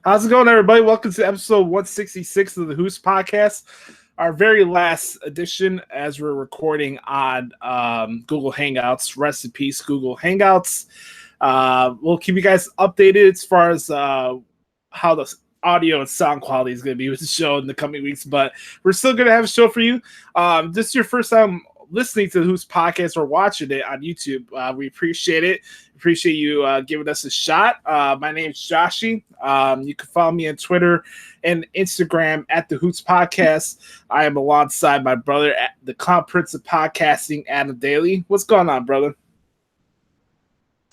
How's it going, everybody? Welcome to episode 166 of the Hoots podcast, our very last edition as we're recording on Google Hangouts. Rest in peace, Google Hangouts. We'll keep you guys updated as far as how the audio and sound quality is going to be with the show in the coming weeks, but we're still going to have a show for you. This is your first time listening to the Hoots podcast or watching it on YouTube. We appreciate it. Appreciate you giving us a shot. My name is Joshie. You can follow me on Twitter and Instagram at the Hoots Podcast. I am alongside my brother, at the Clown Prince of Podcasting, Adam Daley. What's going on, brother?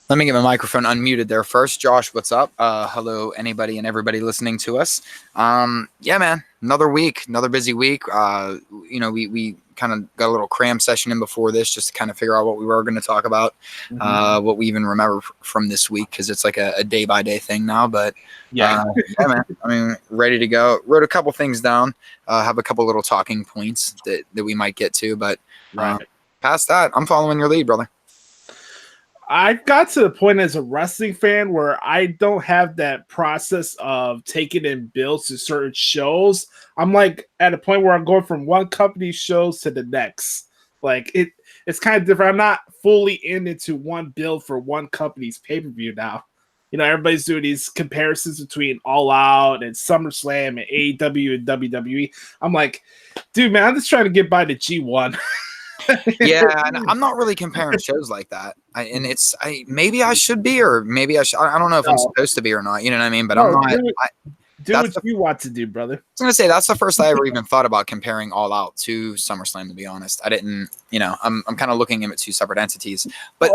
Let me get my microphone unmuted there first. Josh, what's up? Hello, anybody and listening to us. Yeah, man, another week, another busy week. We kind of got a little cram session in before this just to kind of figure out what we were going to talk about, what we even remember from this week, because it's like a day-by-day thing now. But yeah, man, I mean, ready to go. Wrote a couple things down, have a couple little talking points that we might get to. But past that, I'm following your lead, brother. I got to the point as a wrestling fan where I don't have that process of taking in bills to certain shows. I'm like at a point where I'm going from one company's shows to the next. Like it's kind of different. I'm not fully into one bill for one company's pay-per-view now. You know, everybody's doing these comparisons between All Out and SummerSlam and AEW and WWE. I'm like, dude, man, I'm just trying to get by the G1. Yeah, and I'm not really comparing shows like that. Maybe I should be, or maybe I should. I don't know if I'm supposed to be or not. You know what I mean? But I'm not. Do what you want to do, brother. I was gonna say that's the first I ever even thought about comparing All Out to SummerSlam. To be honest, I didn't. You know, I'm kind of looking at them at two separate entities. But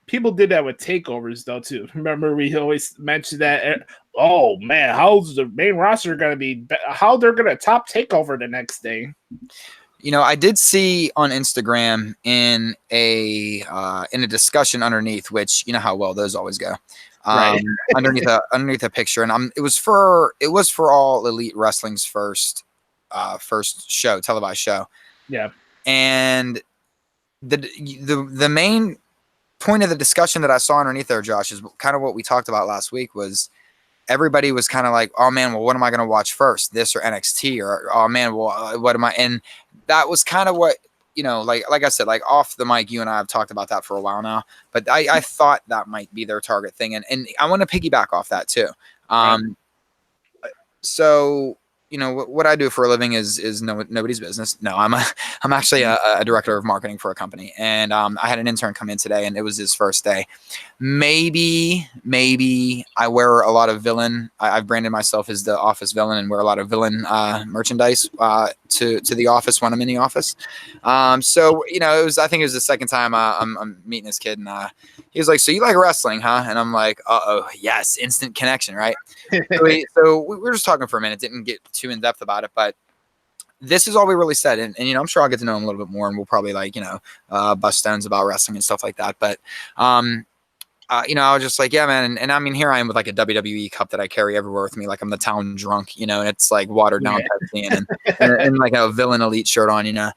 people did that with takeovers though too. Remember, we always mentioned that. Oh man, how's the main roster going to be? How they're going to top takeover the next day? You know, I did see on Instagram in a discussion underneath, which you know how well those always go, underneath a picture, and it was for All Elite Wrestling's first show, televised show. Yeah, and the main point of the discussion that I saw underneath there, Josh, is kind of what we talked about last week. Was everybody was kind of like, oh man, well, what am I going to watch first, this or NXT, or oh man, well, what am I? And that was kind of what, you know, like I said, like off the mic, you and I have talked about that for a while now, but I thought that might be their target thing. And I want to piggyback off that too. So, you know, what I do for a living is nobody's business. No, I'm actually a director of marketing for a company, and I had an intern come in today, and it was his first day. Maybe I wear a lot of villain. I've branded myself as the office villain and wear a lot of villain merchandise to the office when I'm in the office. So you know, I think it was the second time I'm meeting this kid, and he was like, "So you like wrestling, huh?" And I'm like, "Uh-oh, yes, instant connection, right?" So we were just talking for a minute, didn't get too in depth about it, but this is all we really said. And you know, I'm sure I'll get to know him a little bit more, and we'll probably like, you know, bust stones about wrestling and stuff like that. But you know, I was just like, yeah, man. And I mean, here I am with like a WWE cup that I carry everywhere with me. Like I'm the town drunk, you know, and it's like watered down Pepsi and like a Villain Elite shirt on, you know.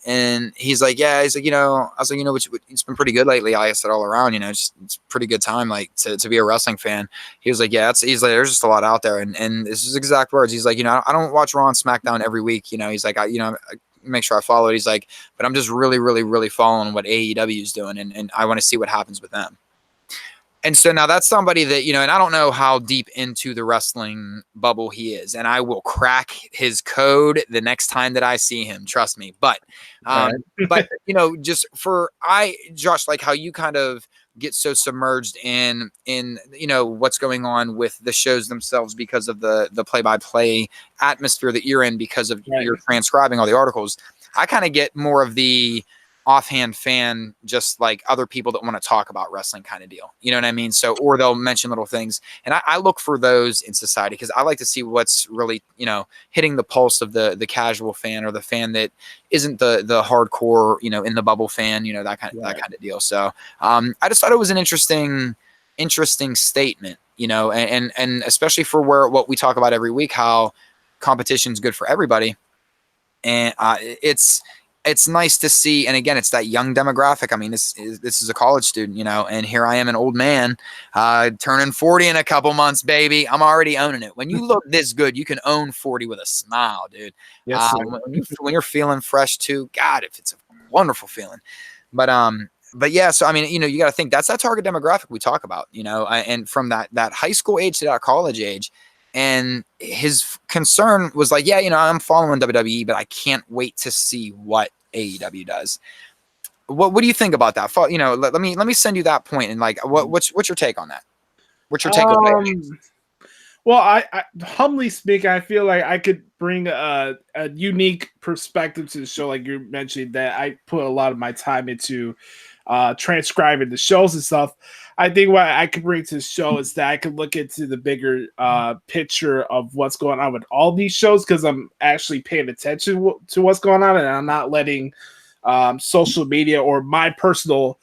And he's like, yeah, he's like, you know, I was like, you know, it's been pretty good lately. I said all around, you know, it's pretty good time, like to be a wrestling fan. He was like, yeah, he's like, there's just a lot out there. And this is exact words. He's like, you know, I don't watch Raw and SmackDown every week. You know, he's like, I make sure I follow it. He's like, but I'm just really, really, really following what AEW is doing. And I want to see what happens with them. And so now that's somebody that, you know, and I don't know how deep into the wrestling bubble he is, and I will crack his code the next time that I see him, trust me. But, but you know, just Josh, like how you kind of get so submerged in, you know, what's going on with the shows themselves because of the play-by-play atmosphere that you're in, because of you're transcribing all the articles. I kind of get more of the offhand fan, just like other people that want to talk about wrestling kind of deal. You know what I mean? So, or they'll mention little things. And I look for those in society because I like to see what's really, you know, hitting the pulse of the casual fan, or the fan that isn't the hardcore, you know, in the bubble fan, you know, that kind of deal. So I just thought it was an interesting statement, you know, and especially for what we talk about every week, how competition is good for everybody. And it's nice to see. And again, it's that young demographic. I mean, this is a college student, and here I am, an old man, turning 40 in a couple months, baby. I'm already owning it. When you look this good, you can own 40 with a smile, dude. Yes, When you're feeling fresh too, God, if it's a wonderful feeling. But yeah, so I mean, you got to think that's that target demographic we talk about, and from that high school age to that college age. And his concern was like, yeah, I'm following WWE, but I can't wait to see what AEW does. What do you think about that? Let me send you that point. And like, what's your take on that? What's your take on that? Well, I humbly speaking, I feel like I could bring a unique perspective to the show. Like you're mentioning that I put a lot of my time into transcribing the shows and stuff. I think what I could bring to the show is that I could look into the bigger picture of what's going on with all these shows, because I'm actually paying attention to what's going on, and I'm not letting social media or my personal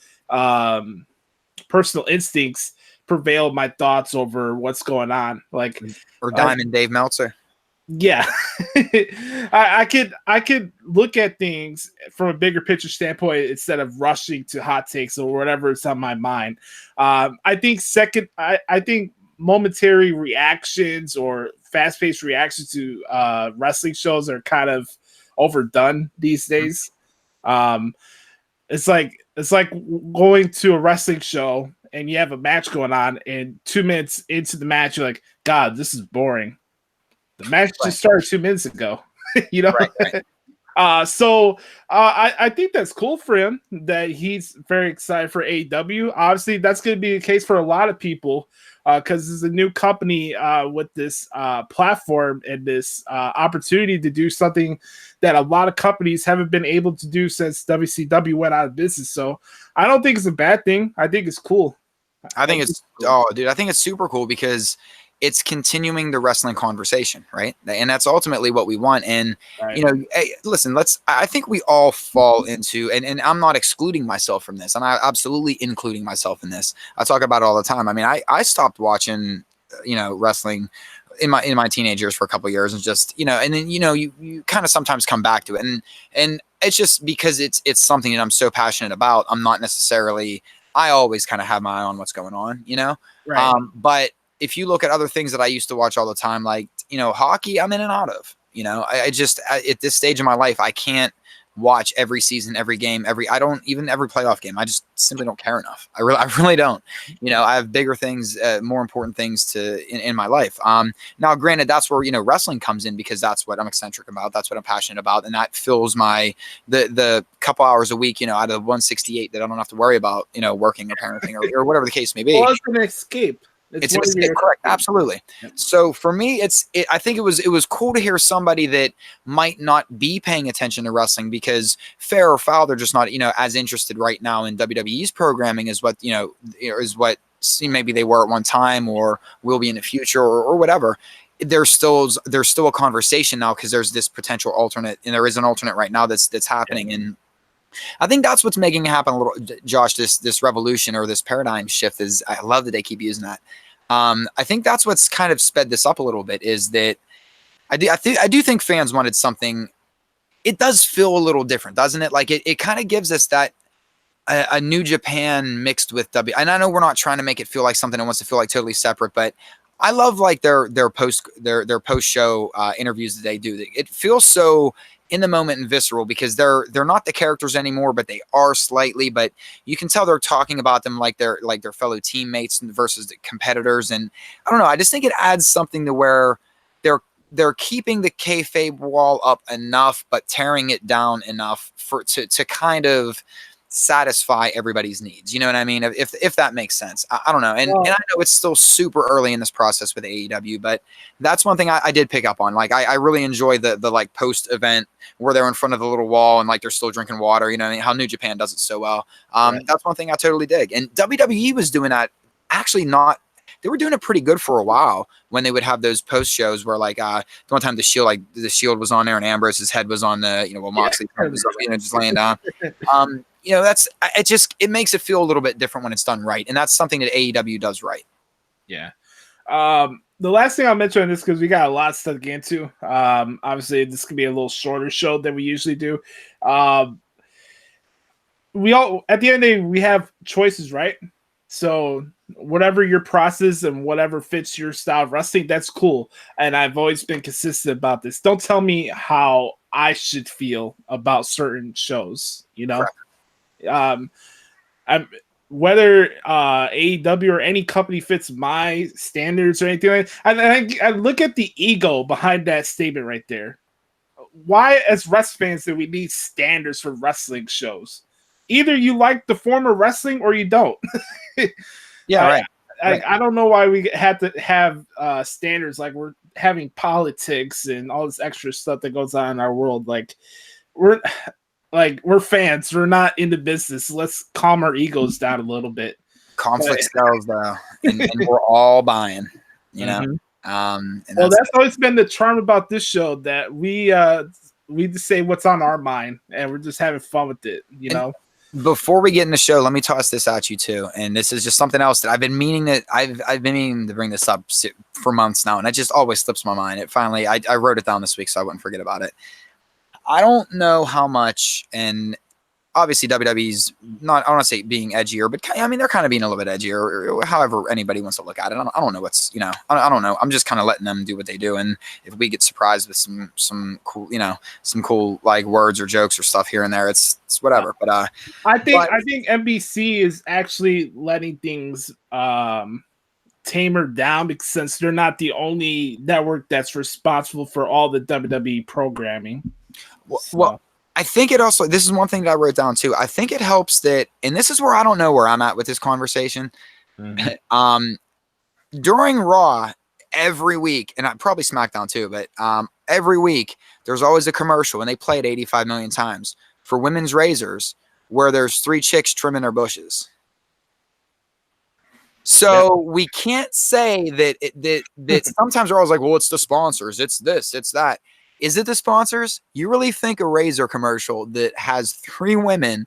instincts prevail my thoughts over what's going on. Like, or Diamond Dave Meltzer. Yeah, I could look at things from a bigger picture standpoint instead of rushing to hot takes or whatever is on my mind. I think momentary reactions or fast-paced reactions to wrestling shows are kind of overdone these days. It's like going to a wrestling show and you have a match going on, and 2 minutes into the match, you're like, God, this is boring. The match just started 2 minutes ago, Right. So I think that's cool for him that he's very excited for AEW. Obviously, that's going to be the case for a lot of people because it's a new company with this platform and this opportunity to do something that a lot of companies haven't been able to do since WCW went out of business. So I don't think it's a bad thing. I think it's cool. I think it's cool. I think it's super cool because it's continuing the wrestling conversation, right? And that's ultimately what we want. And, right. Hey, listen, I think we all fall into, and I'm not excluding myself from this. I'm absolutely including myself in this. I talk about it all the time. I mean, I stopped watching, wrestling in my teenage years for a couple of years, and just, and then, you kind of sometimes come back to it. And it's just because it's something that I'm so passionate about. I'm not necessarily, I always kind of have my eye on what's going on, Right. But if you look at other things that I used to watch all the time, like, hockey, I'm in and out of, I just, at this stage of my life, I can't watch every season, every game, I don't even every playoff game. I just simply don't care enough. I really don't, I have bigger things, more important things in my life. Now granted, that's where, wrestling comes in, because that's what I'm eccentric about. That's what I'm passionate about. And that fills the couple hours a week, out of 168 that I don't have to worry about, working or parenting or whatever the case may be. Well, it's an escape. It's correct. Absolutely. Yep. So for me, I think it was cool to hear somebody that might not be paying attention to wrestling, because fair or foul, they're just not, as interested right now in WWE's programming as what, is what maybe they were at one time or will be in the future or whatever. There's still a conversation now, because there's this potential alternate, and there is an alternate right now that's happening. Yeah. And I think that's what's making it happen a little, Josh, this revolution or this paradigm shift is, I love that they keep using that. I think that's what's kind of sped this up a little bit, is that I do think fans wanted something. It does feel a little different, doesn't it? Like it kind of gives us that a New Japan mixed with W. And I know we're not trying to make it feel like something that wants to feel like totally separate, but I love like their post show interviews that they do. It feels so in the moment and visceral, because they're not the characters anymore, but they are slightly. But you can tell they're talking about them like they're their fellow teammates versus the competitors. And I don't know, I just think it adds something to where they're keeping the kayfabe wall up enough, but tearing it down enough to kind of satisfy everybody's needs. You know what I mean? If that makes sense. I don't know. And I know it's still super early in this process with AEW, but that's one thing I did pick up on. Like I really enjoy the like post event where they're in front of the little wall and like they're still drinking water. You know what I mean? How New Japan does it so well. Right. That's one thing I totally dig. And WWE was doing that they were doing it pretty good for a while when they would have those post shows where like the one time the Shield was on there and Ambrose's head was on the, Moxley was just laying down. It makes it feel a little bit different when it's done right. And that's something that AEW does right. Yeah. the last thing I'll mention on this, because we got a lot of stuff to get into. Obviously, this could be a little shorter show than we usually do. We all, at the end of the day, we have choices, right? So whatever your process and whatever fits your style of wrestling, that's cool. And I've always been consistent about this. Don't tell me how I should feel about certain shows, you know? Whether AEW or any company fits my standards or anything like that, I look at the ego behind that statement right there. Why, as wrestling fans, do we need standards for wrestling shows? Either you like the form of wrestling or you don't. Yeah, right. I don't know why we had to have standards, like we're having politics and all this extra stuff that goes on in our world. Like we're fans. We're not in the business. Let's calm our egos down a little bit. Conflict sells, though, and we're all buying. You know. And that's always been the charm about this show, that we just say what's on our mind and we're just having fun with it. You know. Before we get in the show, let me toss this at you too. And this is just something else that I've been meaning to bring this up for months now, and it just always slips my mind. It finally, I wrote it down this week so I wouldn't forget about it. I don't know how much, and obviously WWE's not, I don't want to say being edgier, but I mean, they're kind of being a little bit edgier, or however anybody wants to look at it. I don't know what's, you know, I don't know. I'm just kind of letting them do what they do. And if we get surprised with some cool, you know, some cool like words or jokes or stuff here and there, it's whatever. But I think NBC is actually letting things tamer down, because since they're not the only network that's responsible for all the WWE programming. Well, I think it also, this is one thing that I wrote down too. I think it helps that, and this is where I don't know where I'm at with this conversation. Mm-hmm. During Raw every week, and probably SmackDown too, but every week there's always a commercial, and they play it 85 million times, for women's razors, where there's 3 chicks trimming their bushes. So we can't say that sometimes we're always like, well, it's the sponsors, it's this, it's that. Is it the sponsors? You really think a razor commercial that has 3 women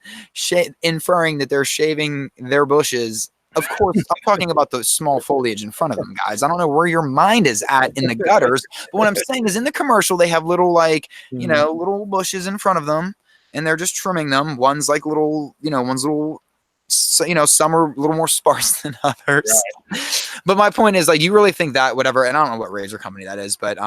inferring that they're shaving their bushes? Of course, I'm talking about the small foliage in front of them, guys. I don't know where your mind is at in the gutters, but what I'm saying is in the commercial, they have little, like, you know, little bushes in front of them, and they're just trimming them. One's like little, you know, one's little, you know, some are a little more sparse than others. Right. But my point is, like, you really think that whatever, and I don't know what razor company that is, but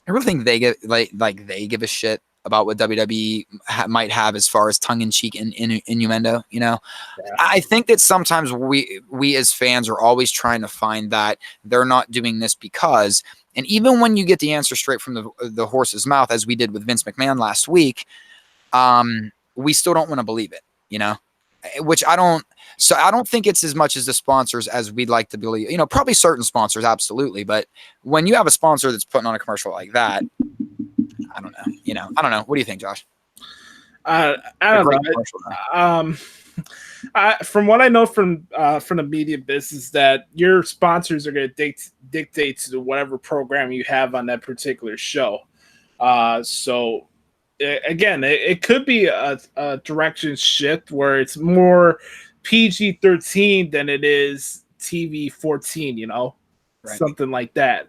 I really think they get like they give a shit about what WWE might have as far as tongue-in-cheek and innuendo, you know? Yeah. I think that sometimes we as fans are always trying to find that they're not doing this because, and even when you get the answer straight from the horse's mouth, as we did with Vince McMahon last week, we still don't want to believe it, you know? Which I don't think it's as much as the sponsors as we'd like to believe. You know, probably certain sponsors, absolutely. But when you have a sponsor that's putting on a commercial like that, I don't know. You know, I don't know. What do you think, Josh? I don't know. From what I know from the media business, that your sponsors are going to dictate to whatever program you have on that particular show. So. Again, it could be a direction shift where it's more PG-13 than it is TV-14, you know, right. Something like that.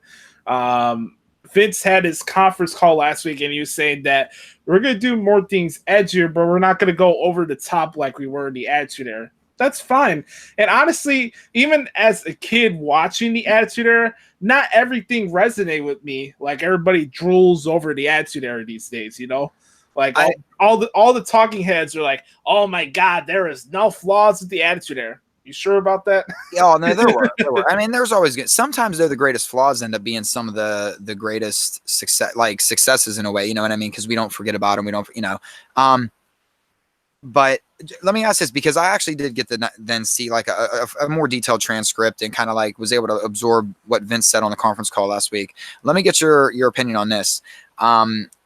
Vince had his conference call last week, and he was saying that we're going to do more things edgier, but we're not going to go over the top like we were in the Attitude Era. That's fine. And honestly, even as a kid watching the Attitude Era, not everything resonated with me. Like, everybody drools over the Attitude Era these days, you know? Like, all the talking heads are like, oh my God, there is no flaws with the Attitude Era. You sure about that? Oh, no, there were. I mean, there's always good. Sometimes they're the greatest flaws end up being some of the greatest successes in a way, you know what I mean? Because we don't forget about them. We don't, you know. But let me ask this, because I actually did get to then see like a more detailed transcript and kind of like was able to absorb what Vince said on the conference call last week. Let me get your opinion on this.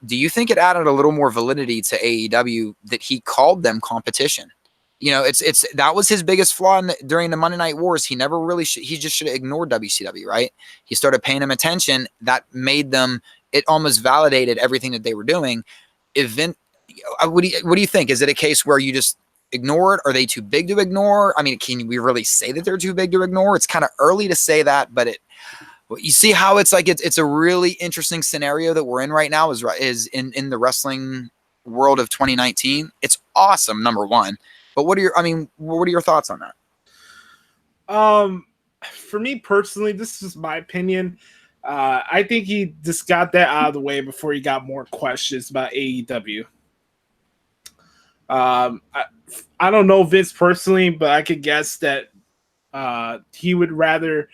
Do you think it added a little more validity to AEW that he called them competition? You know, that was his biggest flaw during the Monday Night Wars. He never really he just should have ignored WCW, right? He started paying them attention. That made them, it almost validated everything that they were doing. What do you think? Is it a case where you just ignore it? Are they too big to ignore? I mean, can we really say that they're too big to ignore? It's kind of early to say that, but Well, you see how it's like it's a really interesting scenario that we're in right now is in the wrestling world of 2019. It's awesome, number one. But what are your thoughts on that? For me personally, this is my opinion. I think he just got that out of the way before he got more questions about AEW. I don't know Vince personally, but I could guess that he would rather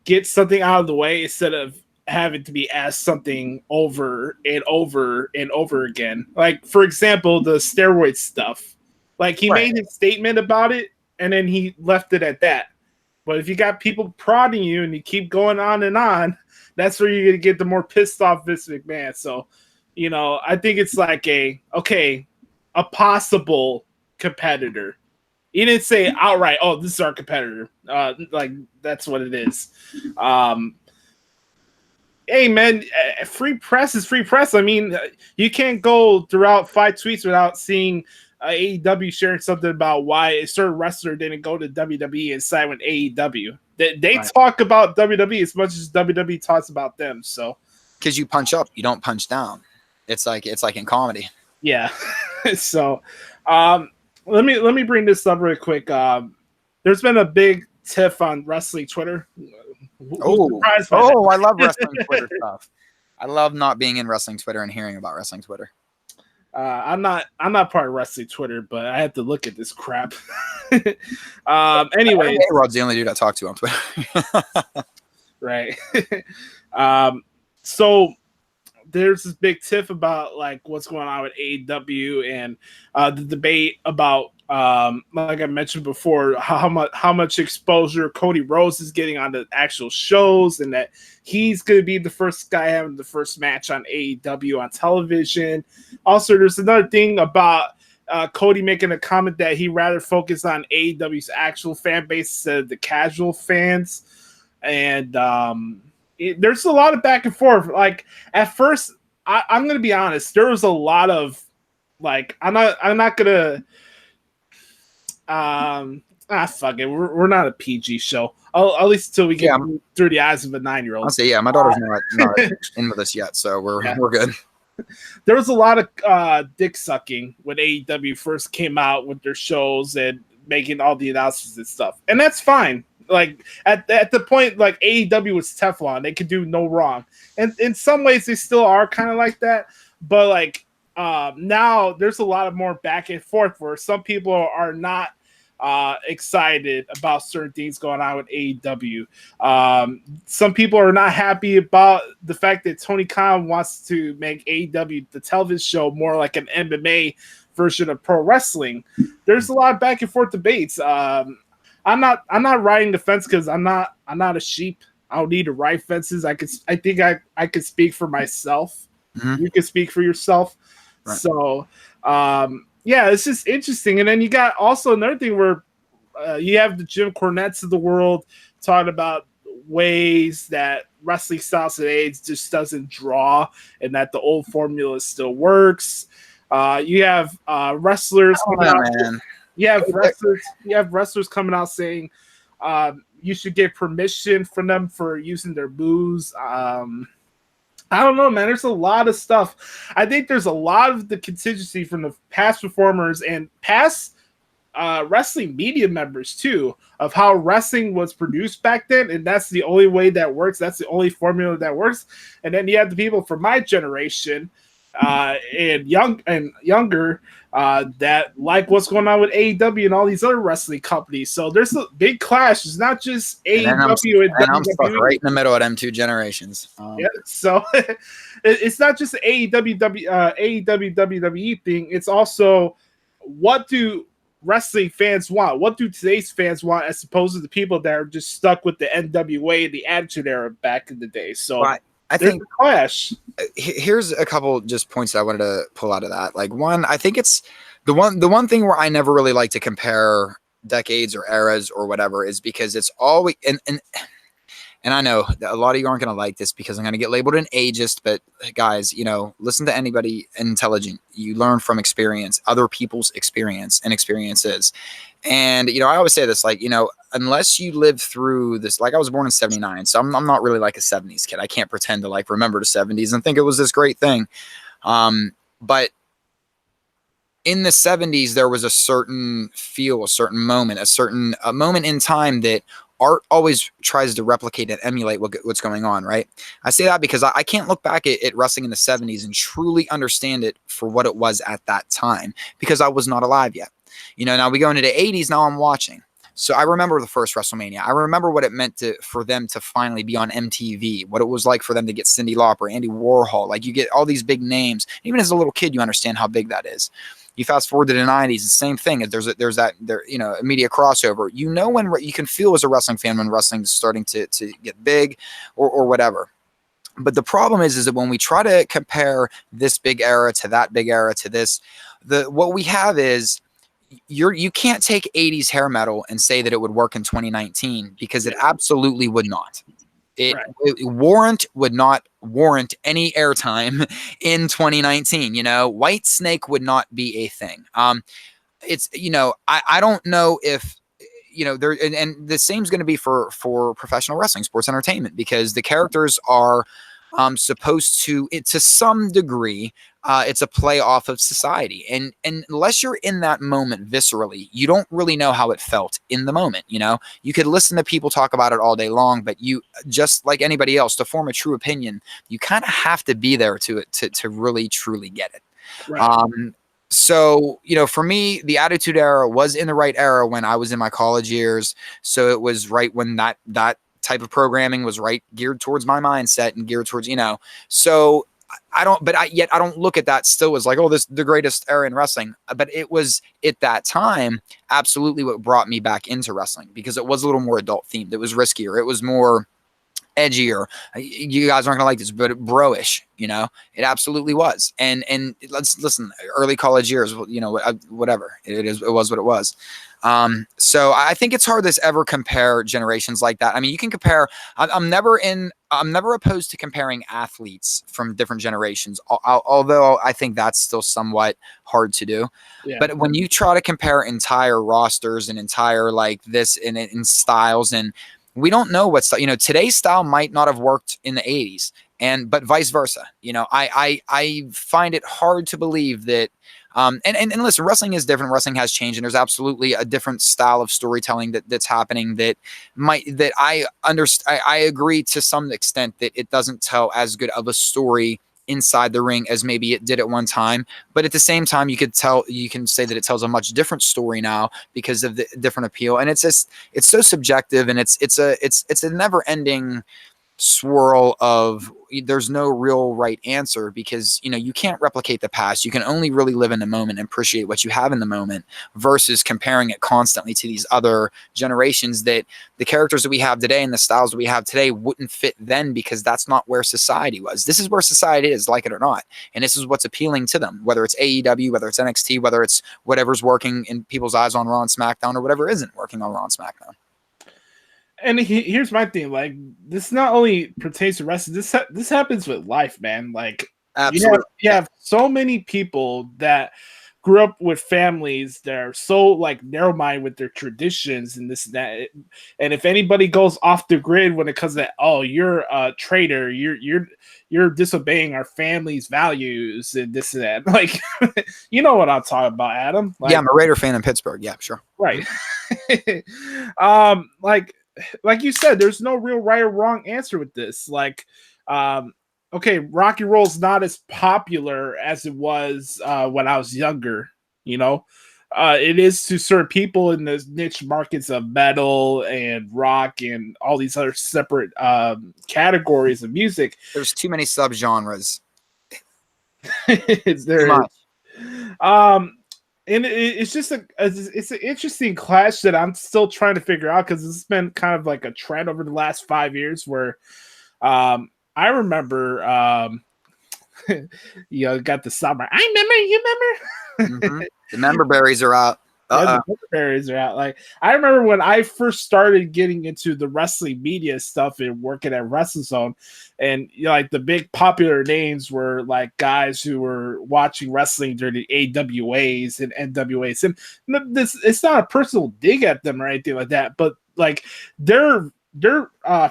get something out of the way instead of having to be asked something over and over and over again. Like, for example, the steroid stuff. Like, he made his statement about it, and then he left it at that. But if you got people prodding you and you keep going on and on, that's where you're going to get the more pissed off Vince McMahon. So, I think it's like a possible competitor. He didn't say outright, oh, this is our competitor. Like, that's what it is. Hey, man, free press is free press. I mean, you can't go throughout 5 tweets without seeing AEW sharing something about why a certain wrestler didn't go to WWE and sign with AEW. They talk about WWE as much as WWE talks about them. So, because you punch up, you don't punch down. It's like in comedy. Yeah. So, let me bring this up real quick. There's been a big tiff on wrestling Twitter. I love wrestling Twitter stuff. I love not being in wrestling Twitter and hearing about wrestling Twitter. I'm not part of wrestling Twitter, but I have to look at this crap. Anyway, Rod's the only dude I talk to on Twitter. Right. So there's this big tiff about like what's going on with AEW and the debate about like I mentioned before, how much exposure Cody Rhodes is getting on the actual shows, and that he's going to be the first guy having the first match on AEW on television. Also, there's another thing about Cody making a comment that he rather focus on AEW's actual fan base instead of the casual fans. And there's a lot of back and forth. Like at first, I'm going to be honest, there was a lot of like, I'm not going to, fuck it. We're not a PG show. At least until we get through the eyes of a 9-year-old. I'll say, my daughter's not in with us yet, so we're good. There was a lot of dick sucking when AEW first came out with their shows and making all the announcements and stuff, and that's fine. Like at the point, like AEW was Teflon; they could do no wrong, and in some ways they still are kind of like that. But like now, there's a lot of more back and forth where some people are not excited about certain things going on with AEW. Some people are not happy about the fact that Tony Khan wants to make AEW the television show more like an MMA version of pro wrestling. There's a lot of back and forth debates. I'm not riding the fence because I'm not a sheep. I don't need to ride fences. I think I could speak for myself. Mm-hmm. You can speak for yourself. Right. So yeah, it's just interesting. And then you got also another thing where you have the Jim Cornettes of the world talking about ways that wrestling styles today just doesn't draw, and that the old formula still works. You have wrestlers. You have wrestlers coming out saying you should get permission from them for using their moves. I don't know, man. There's a lot of stuff. I think there's a lot of the contingency from the past performers and past wrestling media members, too, of how wrestling was produced back then. And that's the only way that works. That's the only formula that works. And then you have the people from my generation and younger that like what's going on with AEW and all these other wrestling companies. So there's a big clash. It's not just AEW and I'm stuck right in the middle of them two generations. Yeah, so it's not just the AEW WWE thing. It's also what do wrestling fans want? What do today's fans want as opposed to the people that are just stuck with the NWA and the Attitude Era back in the day? So I think clash. Here's a couple just points I wanted to pull out of that. Like one, I think it's the one thing where I never really like to compare decades or eras or whatever is because it's always and and I know a lot of you aren't going to like this because I'm going to get labeled an ageist, but guys, you know, listen to anybody intelligent. You learn from experience, other people's experience and experiences. And, you know, I always say this, like, you know, unless you live through this, like I was born in 79, so I'm not really like a 70s kid. I can't pretend to like remember the 70s and think it was this great thing. But in the 70s, there was a certain feel, a certain moment, a moment in time that art always tries to replicate and emulate what's going on, right? I say that because I can't look back at wrestling in the 70s and truly understand it for what it was at that time because I was not alive yet. You know, now we go into the 80s, now I'm watching. So I remember the first WrestleMania. I remember what it meant for them to finally be on MTV, what it was like for them to get Cyndi Lauper, Andy Warhol. Like, you get all these big names. Even as a little kid, you understand how big that is. You fast forward to the 90s, the same thing. There's that you know, immediate crossover. You know, when you can feel as a wrestling fan when wrestling is starting to get big or whatever. But the problem is that when we try to compare this big era to that big era to this, what we have is you can't take 80s hair metal and say that it would work in 2019 because it absolutely would not. It would not warrant any airtime in 2019. You know, White Snake would not be a thing. It's, you know, I don't know if, you know, there, and the same is going to be for professional wrestling, sports entertainment, because the characters are supposed to some degree, it's a play off of society. And unless you're in that moment viscerally, you don't really know how it felt in the moment. You know, you could listen to people talk about it all day long, but you, just like anybody else, to form a true opinion, you kind of have to be there to really truly get it. Right. So, you know, for me, the Attitude Era was in the right era when I was in my college years. So it was right when that type of programming was right geared towards my mindset and geared towards, you know, so I don't look at that still as like, oh, this the greatest era in wrestling. But it was at that time absolutely what brought me back into wrestling, because it was a little more adult themed. It was riskier. It was more edgier. You guys aren't gonna like this, but bro-ish, you know, it absolutely was. And let's listen, early college years, you know, whatever it was what it was. So I think it's hard to ever compare generations like that. I mean, you can compare. I'm never opposed to comparing athletes from different generations, although I think that's still somewhat hard to do. Yeah. But when you try to compare entire rosters and entire like this in styles, and we don't know what's, you know, today's style might not have worked in the 80s, but vice versa. You know, I find it hard to believe that. And listen, wrestling is different. Wrestling has changed, and there's absolutely a different style of storytelling that's happening that I understand. I agree to some extent that it doesn't tell as good of a story inside the ring as maybe it did at one time. But at the same time, you can say that it tells a much different story now because of the different appeal. And it's so subjective, and it's a never ending swirl of, there's no real right answer, because, you know, you can't replicate the past. You can only really live in the moment and appreciate what you have in the moment, versus comparing it constantly to these other generations that the characters that we have today and the styles that we have today wouldn't fit then, because that's not where society was. This is where society is, like it or not. And this is what's appealing to them, whether it's AEW, whether it's NXT, whether it's whatever's working in people's eyes on Raw and SmackDown, or whatever isn't working on Raw and SmackDown. And here's my thing: like, this not only pertains to wrestling. This happens with life, man. Like, absolutely, you have so many people that grew up with families that are so like narrow-minded with their traditions and this and that. And if anybody goes off the grid when it comes to, oh, you're a traitor, you're disobeying our family's values and this and that. Like, you know what I'm talking about, Adam? Like, yeah, I'm a Raider fan in Pittsburgh. Yeah, sure. Right. Like you said, there's no real right or wrong answer with this. Like, okay, rock and roll's not as popular as it was when I was younger. You know, it is to certain people in the niche markets of metal and rock and all these other separate categories of music. There's too many subgenres. It's there. Too much. And it's just it's an interesting clash that I'm still trying to figure out, because it's been kind of like a trend over the last 5 years where I remember you know, got the summer. I remember, you remember? Mm-hmm. The member berries are out. The book fairies are out. Like, I remember when I first started getting into the wrestling media stuff and working at WrestleZone, and like the big popular names were like guys who were watching wrestling during the AWAs and NWAs. And it's not a personal dig at them or anything like that, but like their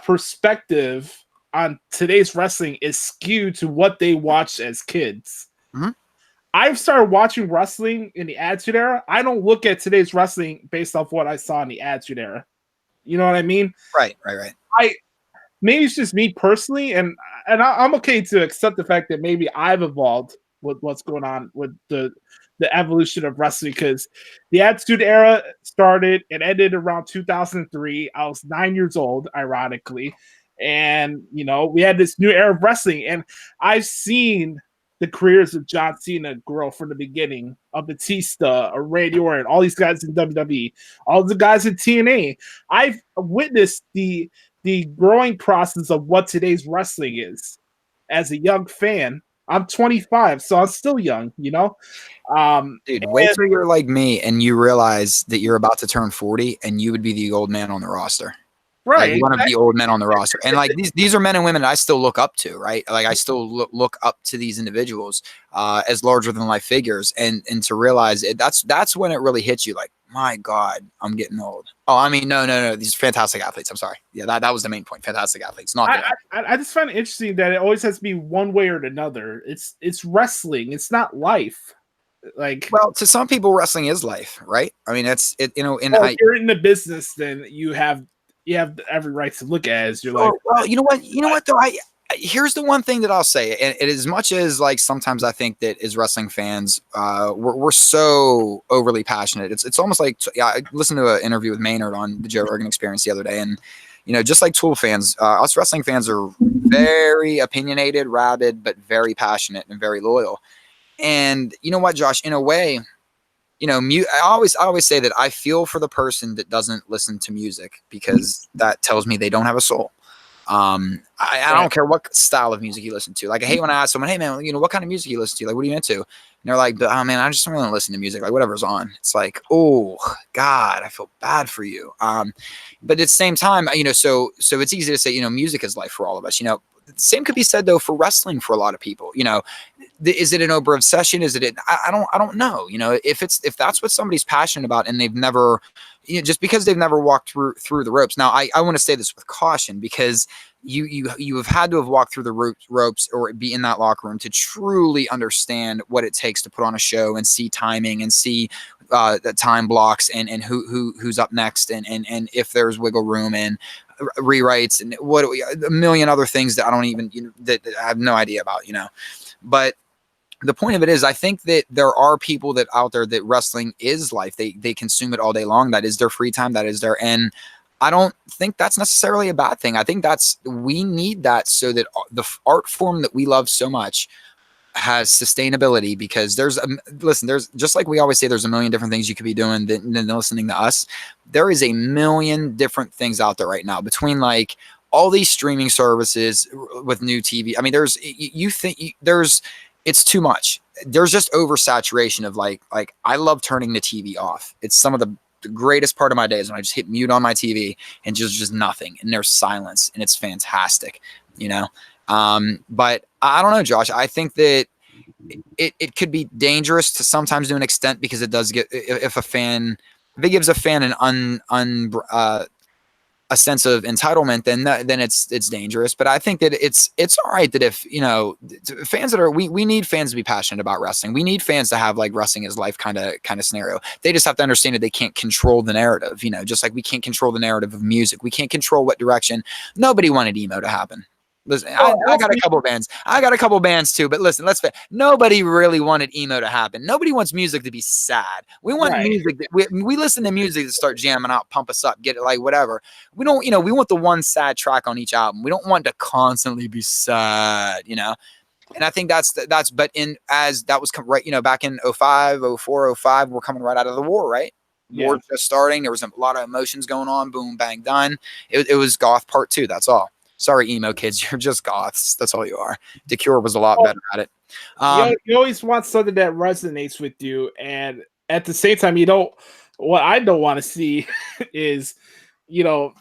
perspective on today's wrestling is skewed to what they watched as kids. Mm-hmm. I've started watching wrestling in the Attitude Era. I don't look at today's wrestling based off what I saw in the Attitude Era. You know what I mean? Right. Maybe it's just me personally, and I'm okay to accept the fact that maybe I've evolved with what's going on with the evolution of wrestling, because the Attitude Era started and ended around 2003. I was 9 years old, ironically, and we had this new era of wrestling, and I've seen the careers of John Cena grow from the beginning, of Batista, or Randy Orton, all these guys in WWE, all the guys in TNA. I've witnessed the growing process of what today's wrestling is as a young fan. I'm 25, so I'm still young, Dude, wait till you're like me and you realize that you're about to turn 40 and you would be the old man on the roster. Right. Like, one of the old men on the roster. And like these are men and women that I still look up to, right? Like, I still look up to these individuals as larger than life figures, and to realize that's when it really hits you, like, my God, I'm getting old. Oh, I mean, no, these fantastic athletes. I'm sorry. Yeah, that was the main point. Fantastic athletes. I just find it interesting that it always has to be one way or another. It's wrestling. It's not life. Like, well, to some people, wrestling is life, right? I mean, that's it. If you're in the business, then you have every right to look at it as you're like. Well, you know what though. Here's the one thing that I'll say, and as much as like sometimes I think that as wrestling fans, we're so overly passionate. It's almost like, I listened to an interview with Maynard on the Joe Rogan Experience the other day, and just like Tool fans, us wrestling fans are very opinionated, rabid, but very passionate and very loyal. And you know what, Josh? In a way, I always say that I feel for the person that doesn't listen to music, because that tells me they don't have a soul. I don't care what style of music you listen to. Like, I hate when I ask someone, hey man, what kind of music you listen to? Like, what are you into? And they're like, oh man, I just don't really listen to music. Like, whatever's on. It's like, oh God, I feel bad for you. But at the same time, so it's easy to say, music is life for all of us. The same could be said though for wrestling for a lot of people. Is it an over obsession? Is it? I don't know. If that's what somebody's passionate about, and they've never, just because they've never walked through the ropes. Now, I want to say this with caution, because you have had to have walked through the ropes or be in that locker room to truly understand what it takes to put on a show and see timing and see the time blocks and who's up next and if there's wiggle room and rewrites and a million other things that I don't even that I have no idea about. But the point of it is, I think that there are people that out there that wrestling is life. They consume it all day long. That is their free time. That is their, and I don't think that's necessarily a bad thing. I think we need that so that the art form that we love so much has sustainability, because there's just like we always say, there's a million different things you could be doing than listening to us. There is a million different things out there right now, between like all these streaming services with new TV. I mean, it's too much. There's just oversaturation of like I love turning the TV off. It's some of the greatest part of my day is when I just hit mute on my TV and just nothing, and there's silence, and it's fantastic, but I don't know, Josh. I think that it could be dangerous to sometimes to an extent, because it does get, if it gives a fan a sense of entitlement, then it's dangerous. But I think that it's all right that if fans that are we need fans to be passionate about wrestling. We need fans to have like wrestling is life kind of scenario. They just have to understand that they can't control the narrative. Just like we can't control the narrative of music. We can't control what direction. Nobody wanted emo to happen. Listen, I got a couple bands. I got a couple bands too, but listen, nobody really wanted emo to happen. Nobody wants music to be sad. We want music that we listen to music to start jamming out, pump us up, get it like whatever. We don't, we want the one sad track on each album. We don't want to constantly be sad, And I think that's, but that was right, back in 05, 04, 05, we're coming right out of the war, right? Yeah. War just starting. There was a lot of emotions going on. Boom, bang, done. It was goth part 2. That's all. Sorry, emo kids, you're just goths. That's all you are. The Cure was a lot better at it. You always want something that resonates with you, and at the same time, you don't what I don't want to see is, you know,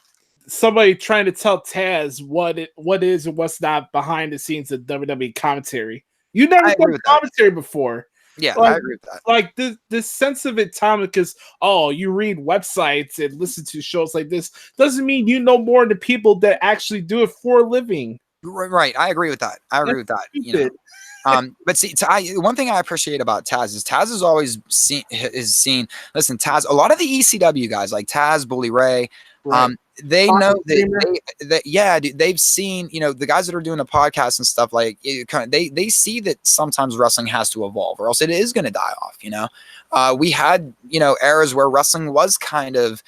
somebody trying to tell Taz what is and what's not behind the scenes of WWE commentary. You never done commentary before. Yeah, like, I agree with that. Like this sense of it, Tom, because you read websites and listen to shows like this doesn't mean you know more than people that actually do it for a living. Right. I agree with that. You know. But see, one thing I appreciate about Taz is Taz has always seen. Listen, Taz. A lot of the ECW guys like Taz, Bully Ray, right. They know that they've seen, you know, the guys that are doing the podcast and stuff, like they see that sometimes wrestling has to evolve or else it is going to die off. You know, we had, you know, eras where wrestling was kind of,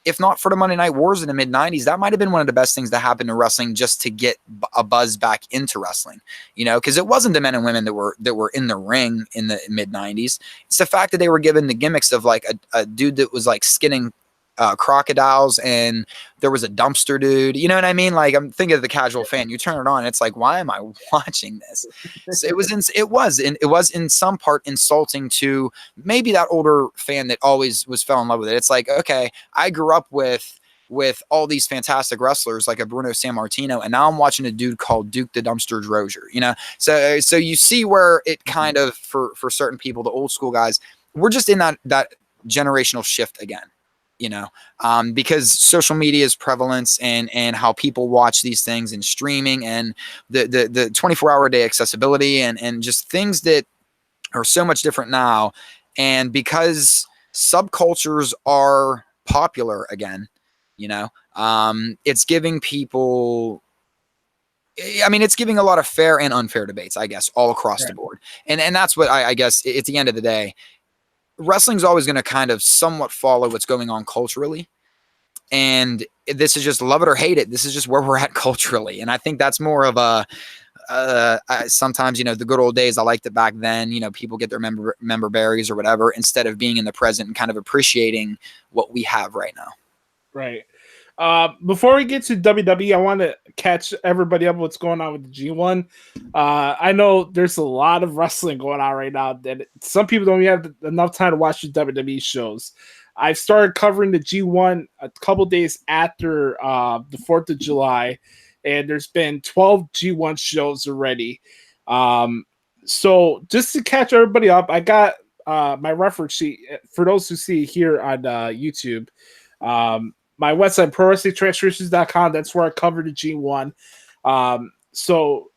if not for the Monday Night Wars in the mid-90s, that might have been one of the best things that happened to wrestling just to get a buzz back into wrestling, you know, because it wasn't the men and women that were in the ring in the mid-90s. It's the fact that they were given the gimmicks of like a dude that was like skinning crocodiles, and there was a dumpster dude, you know what I mean? Like, I'm thinking of the casual fan, you turn it on, it's like, why am I watching this? So it was in some part insulting to maybe that older fan that always fell in love with it. It's like, okay, I grew up with all these fantastic wrestlers like a Bruno Sammartino, and now I'm watching a dude called Duke the Dumpster Drozier, you know? So you see where it kind of, for certain people, the old school guys, we're just in that generational shift again. You know, because social media's prevalence and how people watch these things and streaming and the 24-hour day accessibility and just things that are so much different now. And because subcultures are popular again, you know, it's giving people, I mean, it's giving a lot of fair and unfair debates, I guess, all across the board. And that's what I guess at the end of the day, wrestling's always going to kind of somewhat follow what's going on culturally. And this is just love it or hate it. This is just where we're at culturally. And I think that's more of sometimes, you know, the good old days, I liked it back then, you know, people get their member berries or whatever, instead of being in the present and kind of appreciating what we have right now. Right. Before we get to WWE, I want to catch everybody up what's going on with the G1. I know there's a lot of wrestling going on right now that some people don't even have enough time to watch the WWE shows. I started covering the G1 a couple days after the 4th of July, and there's been 12 G1 shows already. So just to catch everybody up, I got my reference sheet for those who see here on YouTube. My website, ProWrestlingTranscriptions.com, that's where I cover the G1. So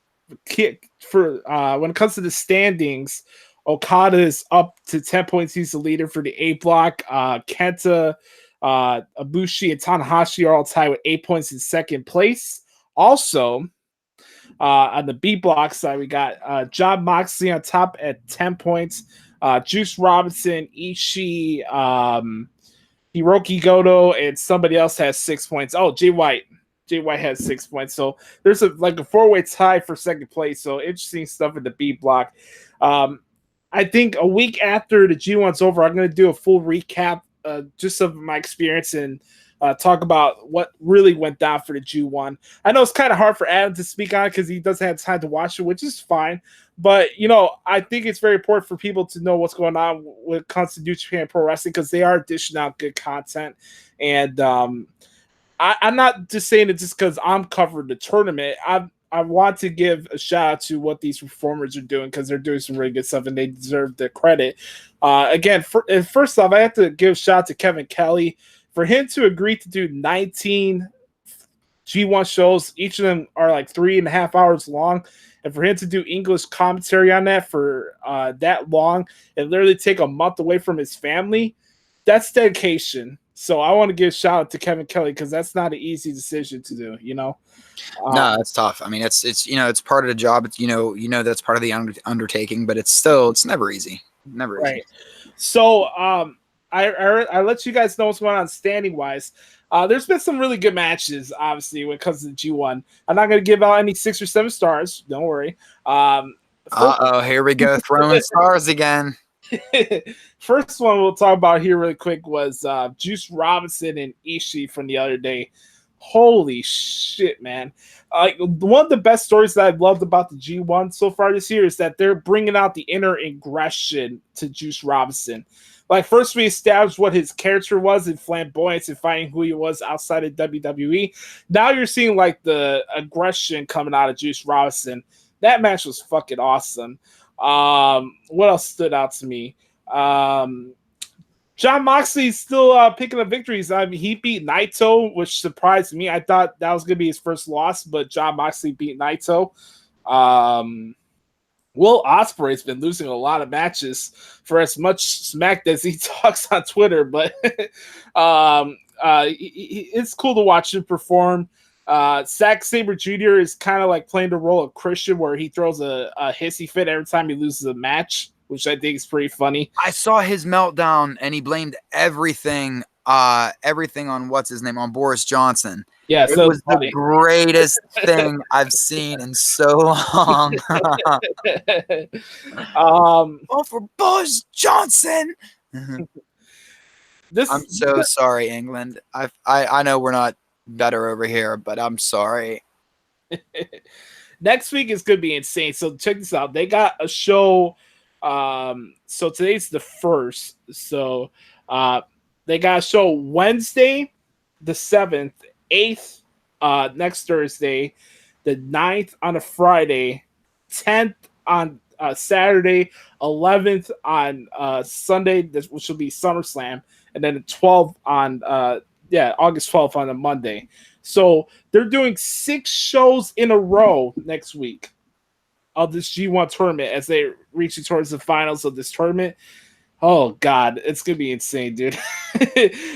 for when it comes to the standings, Okada is up to 10 points. He's the leader for the A block. Kenta, Ibushi, and Tanahashi are all tied with 8 points in second place. Also, on the B block side, we got Jon Moxley on top at 10 points. Juice Robinson, Ishii, Hiroki Goto, and somebody else has 6 points. Oh, Jay White. Jay White has 6 points. So there's a four-way tie for second place. So interesting stuff in the B block. I think a week after the G1's over, I'm going to do a full recap just of my experience and talk about what really went down for the G1. I know it's kind of hard for Adam to speak on because he doesn't have time to watch it, which is fine. But, you know, I think it's very important for people to know what's going on when it comes to New Japan Pro Wrestling because they are dishing out good content. And I'm not just saying it just because I'm covering the tournament. I want to give a shout out to what these performers are doing because they're doing some really good stuff and they deserve the credit. Again, first off, I have to give a shout out to Kevin Kelly for him to agree to do 19 G1 shows. Each of them are like 3.5 hours long. And for him to do English commentary on that for that long and literally take a month away from his family, that's dedication. So I want to give a shout out to Kevin Kelly because that's not an easy decision to do, you know? No, it's tough. I mean, it's you know, it's part of the job. It's, you know, that's part of the undertaking, but it's never easy. Never easy. Right. So I let you guys know what's going on standing wise. There's been some really good matches, obviously, when it comes to the G1. I'm not going to give out any 6 or 7 stars. Don't worry. Here we go, throwing stars again. First one we'll talk about here really quick was Juice Robinson and Ishii from the other day. Holy shit, man. Like one of the best stories that I've loved about the G1 so far this year is that they're bringing out the inner aggression to Juice Robinson. Like first we established what his character was in flamboyance and finding who he was outside of WWE. Now you're seeing like the aggression coming out of Juice Robinson. That match was fucking awesome. What else stood out to me? Jon Moxley's still picking up victories. I mean, he beat Naito, which surprised me. I thought that was going to be his first loss, but Jon Moxley beat Naito. Will Ospreay's been losing a lot of matches for as much smack as he talks on Twitter, but it's cool to watch him perform. Zack Sabre Jr. is kind of like playing the role of Christian, where he throws a hissy fit every time he loses a match, which I think is pretty funny. I saw his meltdown, and he blamed everything on what's his name, on Boris Johnson. Yeah, it was the greatest thing I've seen in so long. Oh, for Boris Johnson. I'm so sorry, England. I know we're not better over here, but I'm sorry. Next week is gonna be insane. So check this out. They got a show. So today's the 1st. So they got a show Wednesday, the 7th, 8th, next Thursday, the 9th on a Friday, 10th on Saturday, 11th on Sunday, which will be SummerSlam, and then the 12th on August 12th on a Monday. So they're doing 6 shows in a row next week of this G1 tournament as they reach towards the finals of this tournament. Oh God, it's gonna be insane, dude. Wow.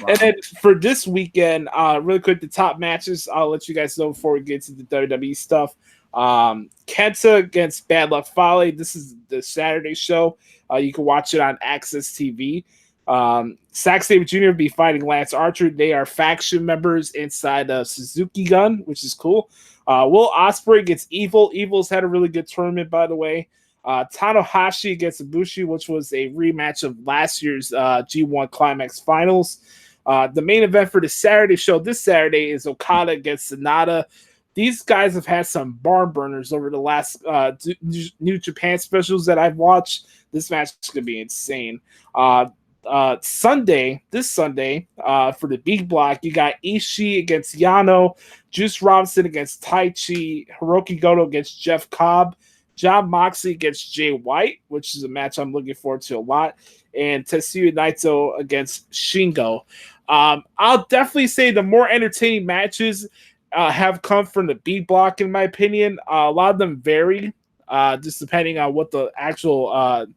And then for this weekend, really quick, the top matches, I'll let you guys know before we get to the WWE stuff. Kenta against Bad Luck Fale. This is the Saturday show. You can watch it on Access TV. Zack Sabre Jr. will be fighting Lance Archer. They are faction members inside Suzuki Gun, which is cool. Will Ospreay gets Evil. Evil's had a really good tournament, by the way. Tanahashi against Ibushi, which was a rematch of last year's G1 Climax Finals. The main event for the Saturday show this Saturday is Okada against Sonata. These guys have had some barn burners over the last New Japan specials that I've watched. This match is going to be insane. This Sunday, for the B block, you got Ishii against Yano, Juice Robinson against Taichi, Hiroki Goto against Jeff Cobb, Jon Moxley against Jay White, which is a match I'm looking forward to a lot, and Tetsuya Naito against Shingo. I'll definitely say the more entertaining matches have come from the B block, in my opinion. A lot of them vary, just depending on what the actual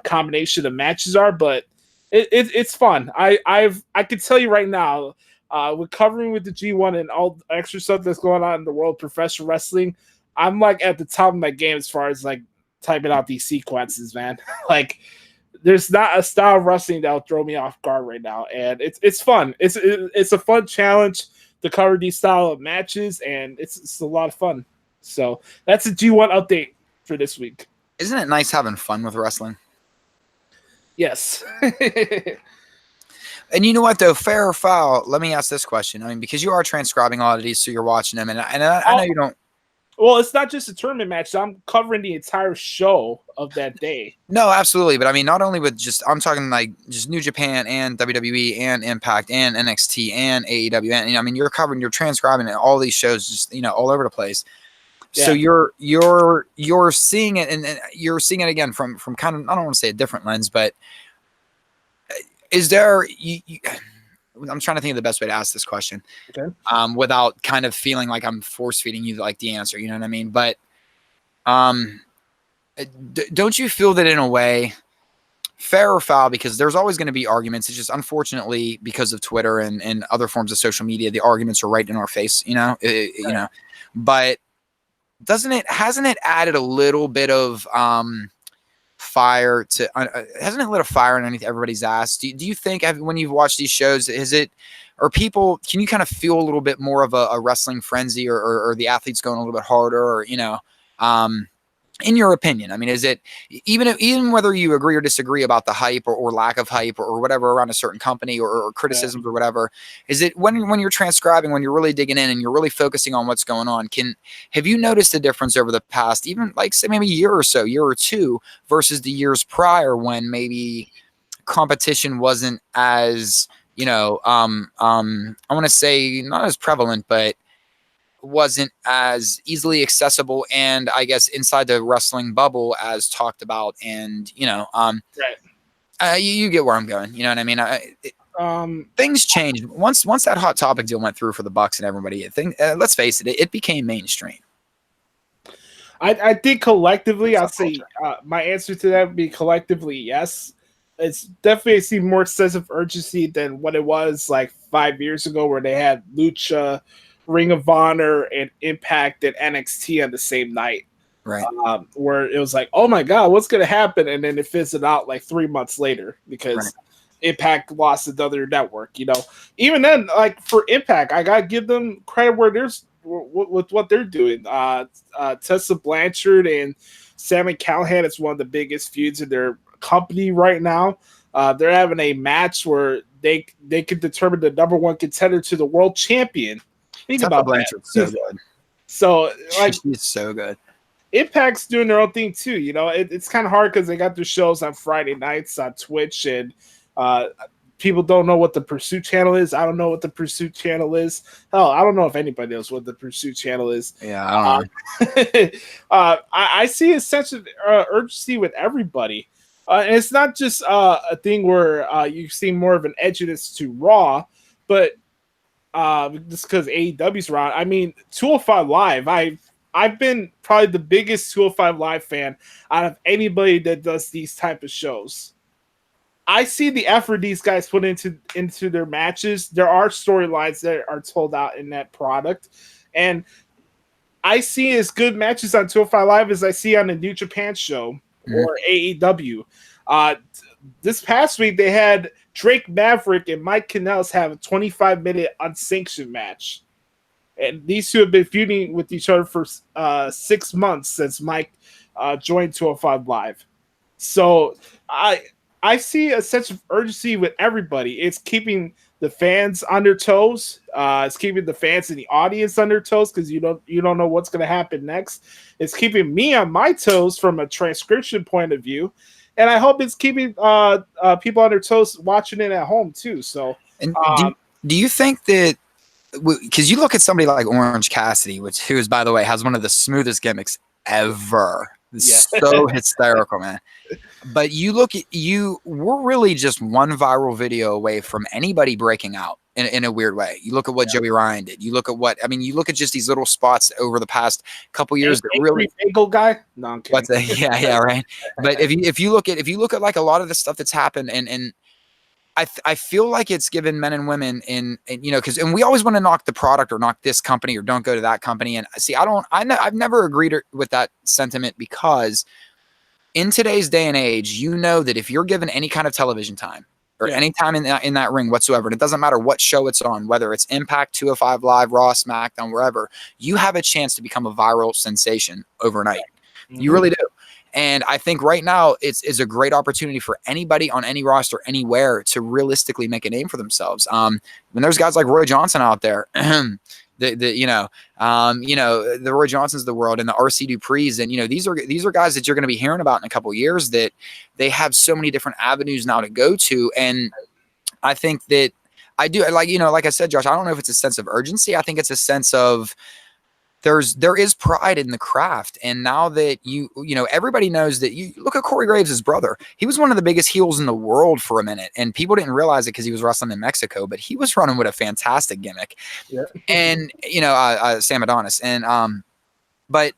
combination of matches are, but it's fun. I can tell you right now, with covering with the G1 and all the extra stuff that's going on in the world of professional wrestling, I'm like at the top of my game as far as like typing out these sequences, man. Like there's not a style of wrestling that'll throw me off guard right now, and it's fun. It's a fun challenge to cover these style of matches, and it's a lot of fun. So that's a G1 update for this week. Isn't it nice having fun with wrestling? Yes. And you know what, though? Fair or foul? Let me ask this question. I mean, because you are transcribing all of these, so you're watching them, and I know you don't. Well, it's not just a tournament match. So I'm covering the entire show of that day. No, absolutely. But I mean, not only with I'm talking like just New Japan and WWE and Impact and NXT and AEW. And I mean, you're transcribing all these shows, just, all over the place. Yeah. So you're seeing it, and you're seeing it again from kind of, I don't want to say a different lens, but is there, I'm trying to think of the best way to ask this question, okay, without kind of feeling like I'm force feeding you like the answer, you know what I mean? But don't you feel that in a way, fair or foul, because there's always going to be arguments. It's just, unfortunately, because of Twitter and other forms of social media, the arguments are right in our face, you know, but hasn't it added a little bit of fire to hasn't it lit a fire underneath everybody's ass? Do you think, when you've watched these shows, can you kind of feel a little bit more of a wrestling frenzy, or the athletes going a little bit harder, or in your opinion? I mean, is it even whether you agree or disagree about the hype or lack of hype or whatever around a certain company or criticisms or whatever, is it when you're transcribing, when you're really digging in and you're really focusing on what's going on, have you noticed a difference over the past, even like say maybe year or two versus the years prior when maybe competition wasn't as, I want to say not as prevalent, but wasn't as easily accessible and I guess inside the wrestling bubble as talked about, and Right. You get where I'm going, you know what I mean? Things changed once that Hot Topic deal went through for the Bucks and everybody. Let's face it, it became mainstream. I think collectively, I'll say my answer to that would be collectively yes. It's definitely seemed more sense of urgency than what it was like 5 years ago, where they had Lucha, Ring of Honor, and Impact and NXT on the same night. Right. Where it was like, oh my God, what's going to happen? And then it fizzled out like 3 months later because Impact lost another network. Even then, like for Impact, I got to give them credit where there's with what they're doing. Tessa Blanchard and Sami Callihan is one of the biggest feuds in their company right now. They're having a match where they can determine the number one contender to the world champion. Think about Blanchard's so good. So like she's so good. Impact's doing their own thing too. It's kind of hard because they got their shows on Friday nights on Twitch, and people don't know what the Pursuit channel is. I don't know what the Pursuit channel is. Hell, I don't know if anybody knows what the Pursuit channel is. Yeah, I don't know. I see a sense of urgency with everybody. And it's not just a thing where you see more of an edginess to Raw, but just because AEW's around. I mean, 205 Live, I've been probably the biggest 205 Live fan out of anybody that does these type of shows. I see the effort these guys put into their matches. There are storylines that are told out in that product. And I see as good matches on 205 Live as I see on the New Japan show or AEW. This past week, they had Drake Maverick and Mike Kanellis have a 25-minute unsanctioned match. And these two have been feuding with each other for 6 months since Mike joined 205 Live. So I see a sense of urgency with everybody. It's keeping the fans on their toes. It's keeping the fans in the audience on their toes because you don't know what's going to happen next. It's keeping me on my toes from a transcription point of view, and I hope it's keeping people on their toes watching it at home too. So, and do you think that? Because you look at somebody like Orange Cassidy, who is, by the way, has one of the smoothest gimmicks ever. So hysterical, man. But you look at we're really just one viral video away from anybody breaking out in a weird way. You look at what Joey Ryan did. You look at you look at just these little spots over the past couple years that really bagel guy. No, I'm kidding. Yeah, right. But if you look at like a lot of the stuff that's happened and I feel like it's given men and women because we always want to knock the product or knock this company or don't go to that company. And see, I've never agreed with that sentiment because in today's day and age, that if you're given any kind of television time or any time in that ring whatsoever, and it doesn't matter what show it's on, whether it's Impact, 205 Live, Raw, SmackDown, wherever, you have a chance to become a viral sensation overnight. Mm-hmm. You really do. And I think right now it's a great opportunity for anybody on any roster anywhere to realistically make a name for themselves. When there's guys like Roy Johnson out there, the Roy Johnsons of the world and the RC Duprees, and these are guys that you're going to be hearing about in a couple of years that they have so many different avenues now to go to. And I think that I do like I said, Josh, I don't know if it's a sense of urgency. I think it's a sense of there is pride in the craft. And now that everybody knows that you look at Corey Graves' brother, he was one of the biggest heels in the world for a minute, and people didn't realize it because he was wrestling in Mexico, but he was running with a fantastic gimmick. Yeah. And, Sam Adonis. And, but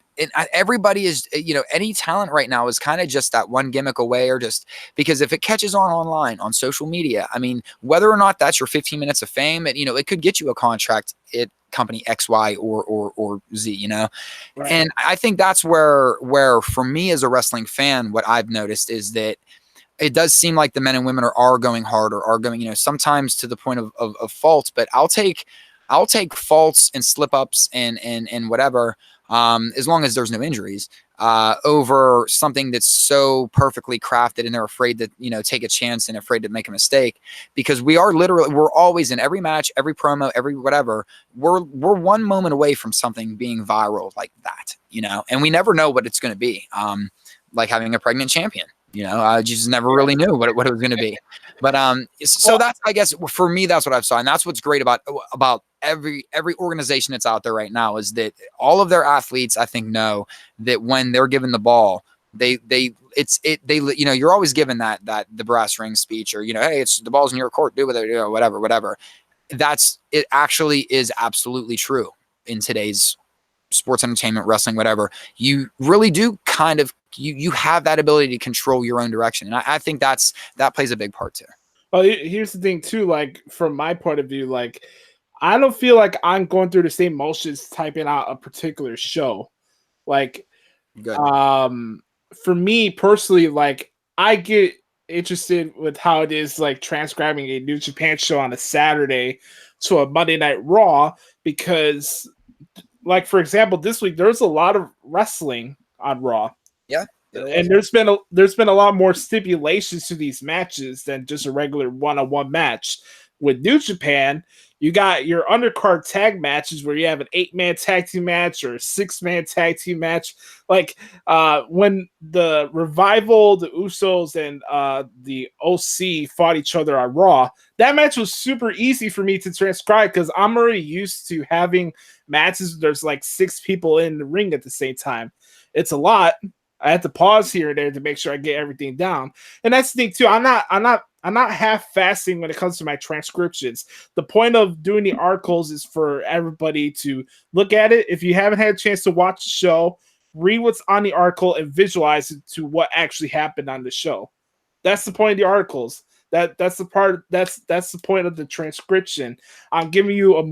everybody is, any talent right now is kind of just that one gimmick away, or just because if it catches on online, on social media, I mean, whether or not that's your 15 minutes of fame, it could get you a contract at company X, Y, or Z, Right. And I think that's where for me as a wrestling fan, what I've noticed is that it does seem like the men and women are going hard or are going, sometimes to the point of fault, but I'll take I'll take faults and slip ups and whatever, as long as there's no injuries, over something that's so perfectly crafted and they're afraid to, take a chance and afraid to make a mistake, because we're always in every match, every promo, every whatever, we're one moment away from something being viral like that, and we never know what it's going to be. Like having a pregnant champion, you just never really knew what it was going to be. But so that's, I guess, for me, that's what I've saw, and that's what's great about every organization that's out there right now, is that all of their athletes, I think, know that when they're given the ball, you're always given that the brass ring speech, or hey, it's the ball's in your court, do with it, whatever. It actually is absolutely true in today's sports entertainment, wrestling, whatever. You really do kind of you have that ability to control your own direction, and I think that plays a big part too. Well, here's the thing too, like from my point of view, like I don't feel like I'm going through the same motions typing out a particular show. Like, good. For me personally, like I get interested with how it is like transcribing a New Japan show on a Saturday to a Monday Night Raw, because, like, for example, this week there's a lot of wrestling on Raw. Yeah. And there's been a lot more stipulations to these matches than just a regular one-on-one match. With New Japan, you got your undercard tag matches where you have an 8-man tag team match or a 6-man tag team match. Like when the Revival, the Usos, and the OC fought each other on Raw, that match was super easy for me to transcribe because I'm already used to having matches where there's like 6 people in the ring at the same time. It's a lot. I had to pause here and there to make sure I get everything down. And that's the thing too. I'm not half-fasting when it comes to my transcriptions. The point of doing the articles is for everybody to look at it. If you haven't had a chance to watch the show, read what's on the article and visualize it to what actually happened on the show. That's the point of the articles. That's the point of the transcription. I'm giving you a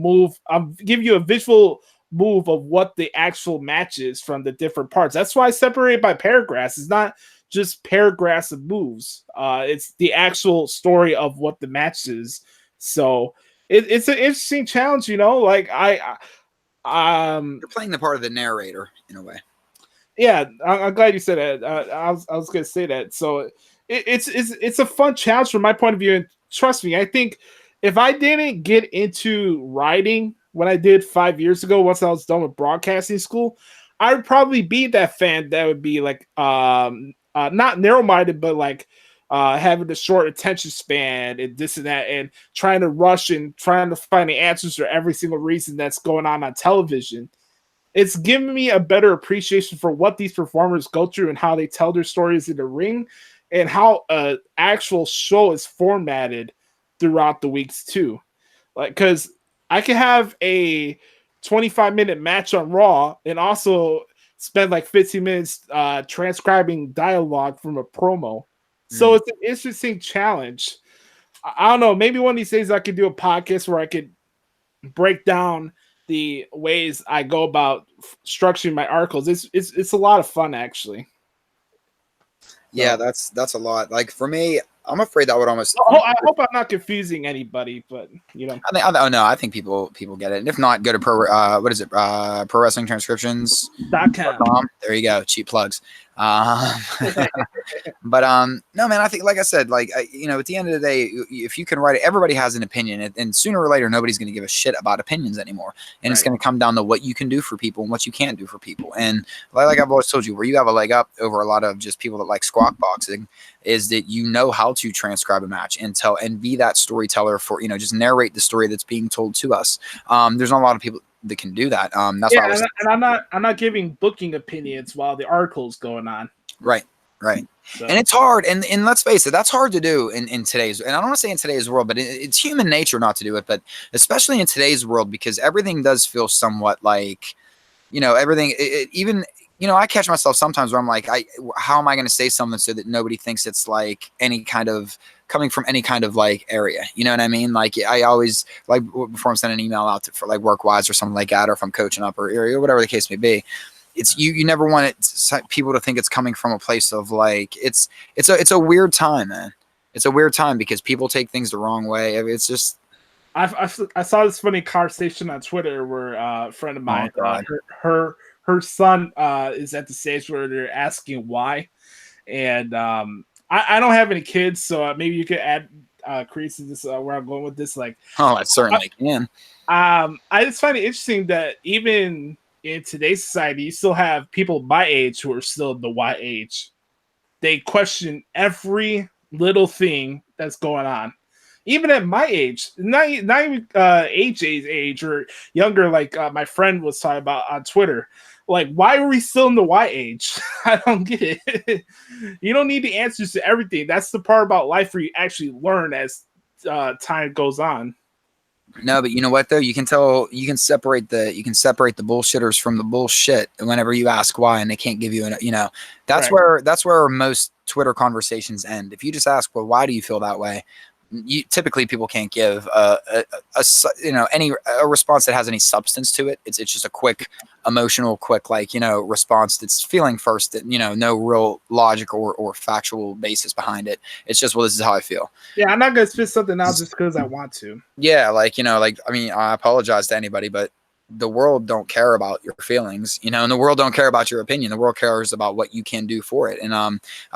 visual move of what the actual match is from the different parts. That's why I separate it by paragraphs. It's not just paragraphs of moves. It's the actual story of what the match is. So it's an interesting challenge, like you're playing the part of the narrator in a way. Yeah, I'm glad you said that. I was going to say that. So it's a fun challenge from my point of view. And trust me, I think if I didn't get into writing when I did 5 years ago, once I was done with broadcasting school, I would probably be that fan that would be like not narrow-minded, but like having a short attention span and this and that, and trying to rush and trying to find the answers for every single reason that's going on television. It's given me a better appreciation for what these performers go through and how they tell their stories in the ring, and how an actual show is formatted throughout the weeks too. Like, because I could have a 25-minute match on Raw and also spend like 15 minutes transcribing dialogue from a promo. So it's an interesting challenge. I don't know. Maybe one of these days I could do a podcast where I could break down the ways I go about structuring my articles. It's a lot of fun, actually. Yeah, that's a lot. Like for me, I'm afraid that would almost. I hope I'm not confusing anybody, but I think people get it. And if not, go to Pro Wrestling Transcriptions.com. There you go, cheap plugs. But no, man, I think, like I said, like at the end of the day, if you can write it, everybody has an opinion, and sooner or later, nobody's going to give a shit about opinions anymore. And It's going to come down to what you can do for people and what you can't do for people. And like I've always told you, where you have a leg up over a lot of just people that like squawk boxing, is that you know how to transcribe a match and tell and be that storyteller for just narrate the story that's being told to us. There's not a lot of people that can do that. That's why I'm not giving booking opinions while the article's going on. Right. So. And it's hard, and let's face it, that's hard to do in today's, and I don't want to say in today's world, but it's human nature not to do it, but especially in today's world, because everything does feel somewhat like, everything, even, I catch myself sometimes where I'm like, how am I going to say something so that nobody thinks it's like any kind of coming from any kind of like area, you know what I mean? Like I always, like before I'm sending an email out for like work-wise or something like that, or if I'm coaching up or whatever the case may be, it's you never want people to think it's coming from a place of like, it's a weird time, man. It's a weird time because people take things the wrong way. It's just, I saw this funny conversation on Twitter where a friend of mine, God. her son is at the stage where they're asking why, and I don't have any kids, so maybe you could add crease to this where I'm going with this. Like, Oh, I certainly can. I just find it interesting that even in today's society, you still have people my age who are still the Y age. They question every little thing that's going on. Even at my age, not even AJ's age or younger, like my friend was talking about on Twitter. Like, why are we still in the Y age? I don't get it. You don't need the answers to everything. That's the part about life where you actually learn as time goes on. No, but you know what though? You can separate the bullshitters from the bullshit whenever you ask why, and they can't give you an, that's Right. that's where most Twitter conversations end. If you just ask, well, why do you feel that way? Typically people can't give a response that has any substance to it. It's just a quick emotional, response that's feeling first, that, no real logic or factual basis behind it. It's just, well, this is how I feel. Yeah, I'm not gonna spit something out just because I want to. Yeah, I apologize to anybody, but the world don't care about your feelings, and the world don't care about your opinion. The world cares about what you can do for it. And I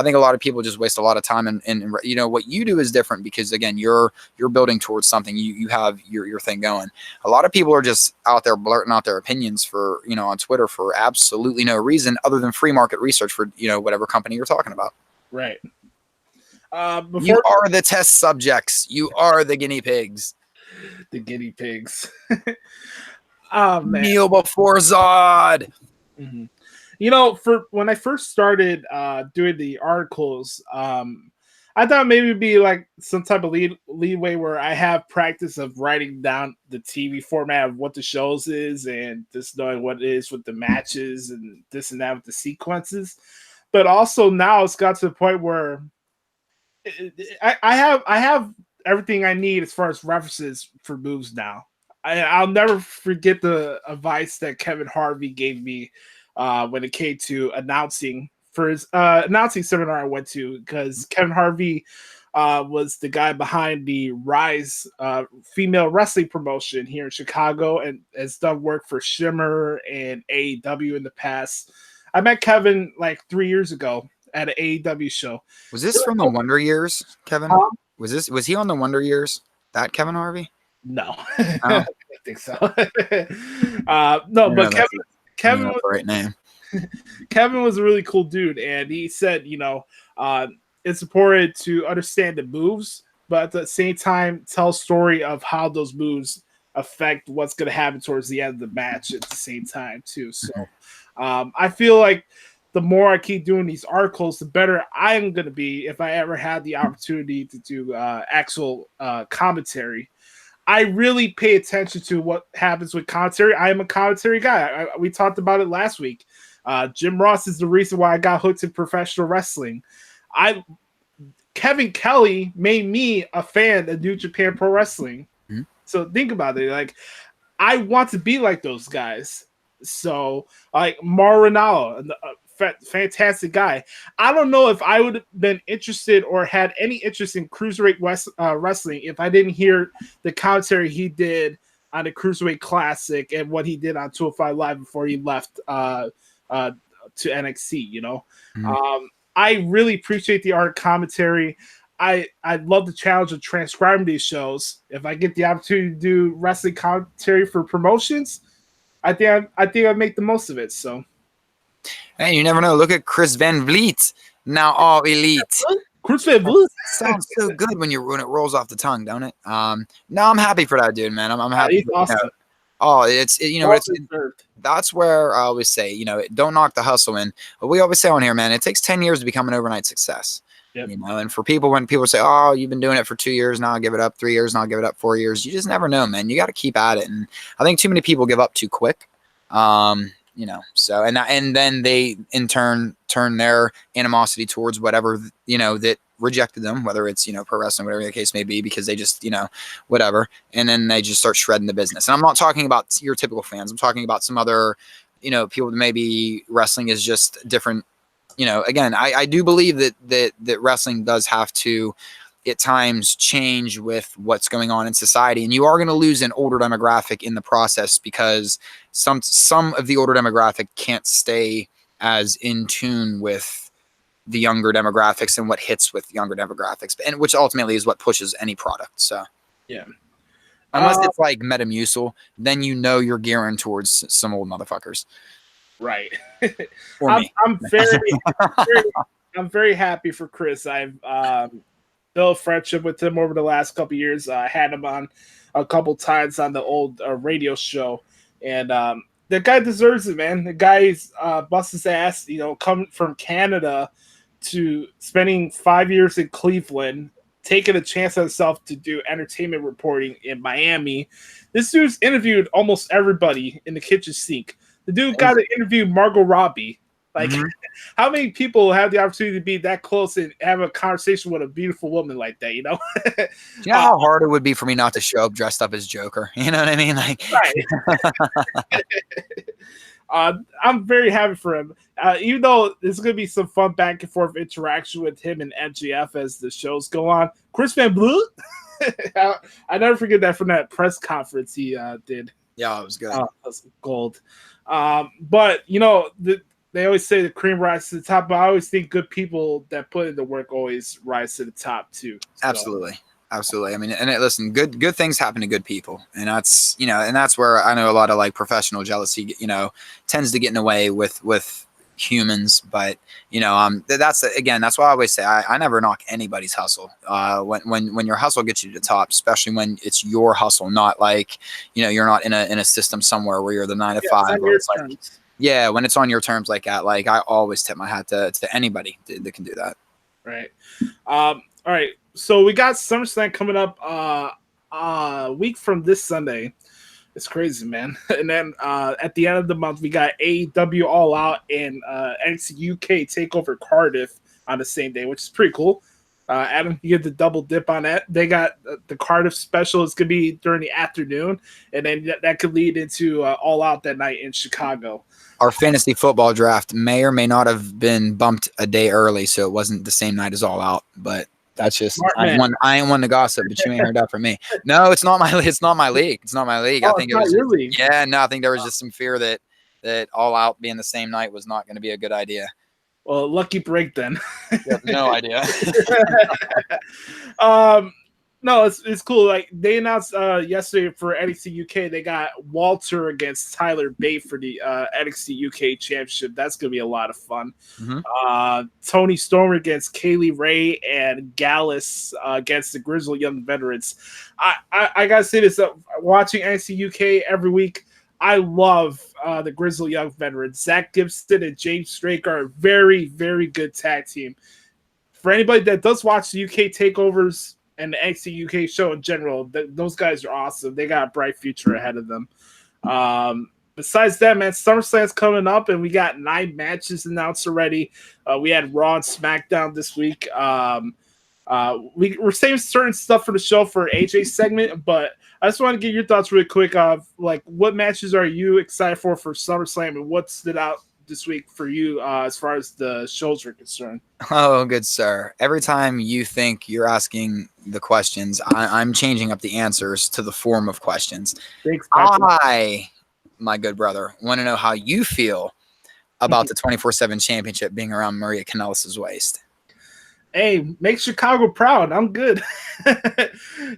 think a lot of people just waste a lot of time, and what you do is different because, again, you're building towards something. You have your thing going. A lot of people are just out there blurting out their opinions for, on Twitter for absolutely no reason other than free market research for, whatever company you're talking about. Right. You are the test subjects. You are the guinea pigs. The guinea pigs. Oh, man. Kneel before Zod. Mm-hmm. For when I first started doing the articles, I thought maybe it'd be like some type of leeway where I have practice of writing down the TV format of what the shows is and just knowing what it is with the matches and this and that with the sequences. But also now it's got to the point where I have everything I need as far as references for moves now. I'll never forget the advice that Kevin Harvey gave me when it came to announcing for his announcing seminar I went to, because Kevin Harvey was the guy behind the Rise female wrestling promotion here in Chicago and has done work for Shimmer and AEW in the past. I met Kevin like 3 years ago at an AEW show. Was this from the Wonder Years, Kevin? Was he on the Wonder Years? That Kevin Harvey? No, I don't think so. No, but Kevin was the right name. Kevin was a really cool dude, and he said, it's important to understand the moves, but at the same time, tell a story of how those moves affect what's going to happen towards the end of the match at the same time too. So, I feel like the more I keep doing these articles, the better I'm going to be if I ever had the opportunity to do actual commentary. I really pay attention to what happens with commentary. I am a commentary guy. We talked about it last week. Jim Ross is the reason why I got hooked in professional wrestling. Kevin Kelly made me a fan of New Japan Pro Wrestling. Mm-hmm. So think about it. Like, I want to be like those guys. So, like Mauro Ranallo, fantastic guy. I don't know if I would have been interested or had any interest in Cruiserweight wrestling if I didn't hear the commentary he did on the Cruiserweight Classic and what he did on 205 Live before he left to NXT. Mm-hmm. I really appreciate the art commentary. I love the challenge of transcribing these shows. If I get the opportunity to do wrestling commentary for promotions, I think I'd make the most of it. So. Hey, you never know. Look at Chris Van Vliet, now all elite. Chris Van Vliet sounds so good when it rolls off the tongue, don't it? No, I'm happy for that dude, man. I'm happy. He's awesome. That's where I always say, don't knock the hustle in. But we always say on here, man, it takes 10 years to become an overnight success. Yep. And for people, when people say, oh, you've been doing it for 2 years, now I'll give it up, 3 years, now I'll give it up, 4 years. You just never know, man. You got to keep at it. And I think too many people give up too quick. So, and then they in turn turn their animosity towards whatever, that rejected them, whether it's, pro wrestling, whatever the case may be, because they just, whatever. And then they just start shredding the business. And I'm not talking about your typical fans. I'm talking about some other, people that maybe wrestling is just different. Again, I do believe that wrestling does have to at times change with what's going on in society, and you are going to lose an older demographic in the process because some of the older demographic can't stay as in tune with the younger demographics and what hits with younger demographics, and which ultimately is what pushes any product. So yeah, unless it's like Metamucil, then you're gearing towards some old motherfuckers. Right. Or me. I'm very happy for Chris. I've built a friendship with him over the last couple of years. I had him on a couple times on the old radio show, and the guy deserves it, man. The guy's bust his ass, coming from Canada to spending 5 years in Cleveland, taking a chance on himself to do entertainment reporting in Miami. This dude's interviewed almost everybody in the kitchen sink. The dude got to interview Margot Robbie. Like, how many people have the opportunity to be that close and have a conversation with a beautiful woman like that, Do you know how hard it would be for me not to show up dressed up as Joker? You know what I mean? Like, right. I'm very happy for him. Even though there's going to be some fun back and forth interaction with him and MJF as the shows go on. Chris Van Blue, I never forget that from that press conference he did. Yeah, it was good. That was gold. But, they always say the cream rises to the top, but I always think good people that put in the work always rise to the top too. So. Absolutely. I mean, and listen, good things happen to good people, and that's and that's where I know a lot of like professional jealousy, tends to get in the way with humans. But that's why I always say I never knock anybody's hustle. When your hustle gets you to the top, especially when it's your hustle, not like you're not in a system somewhere where you're the 9 to 5. Yeah, when it's on your terms like that, like I always tip my hat to anybody that can do that. Right. All right. So we got SummerSlam coming up a week from this Sunday. It's crazy, man. And then at the end of the month, we got AEW All Out and NXT UK TakeOver Cardiff on the same day, which is pretty cool. Adam, you get the double dip on that. They got the Cardiff special. It's going to be during the afternoon, and then that could lead into All Out that night in Chicago. Our fantasy football draft may or may not have been bumped a day early, so it wasn't the same night as All Out. But that's just I ain't one to gossip, but you ain't heard that from me. No, it's not my league. It's not my league. Oh, I think it was your league. Yeah, no, I think there was just some fear that All Out being the same night was not going to be a good idea. Well, lucky break then. No idea. No, it's cool. Like they announced yesterday for NXT UK, they got Walter against Tyler Bate for the NXT UK Championship. That's gonna be a lot of fun. Mm-hmm. Tony Storm against Kaylee Ray and Gallus against the Grizzled Young Veterans. I gotta say this: watching NXT UK every week, I love the Grizzled Young Veterans. Zach Gibson and James Drake are a very, very good tag team. For anybody that does watch the UK takeovers and the NXT UK show in general, those guys are awesome. They got a bright future ahead of them. Besides that, man, SummerSlam's coming up, and we got 9 matches announced already. We had Raw and SmackDown this week. We're saving certain stuff for the show for AJ's segment, but I just want to get your thoughts really quick of like what matches are you excited for SummerSlam, and what stood out this week for you as far as the shows are concerned? Oh, good sir. Every time you think you're asking the questions, I'm changing up the answers to the form of questions. Thanks, my good brother, want to know how you feel about the 24/7 championship being around Maria Kanellis' waist. Hey, make Chicago proud. I'm good.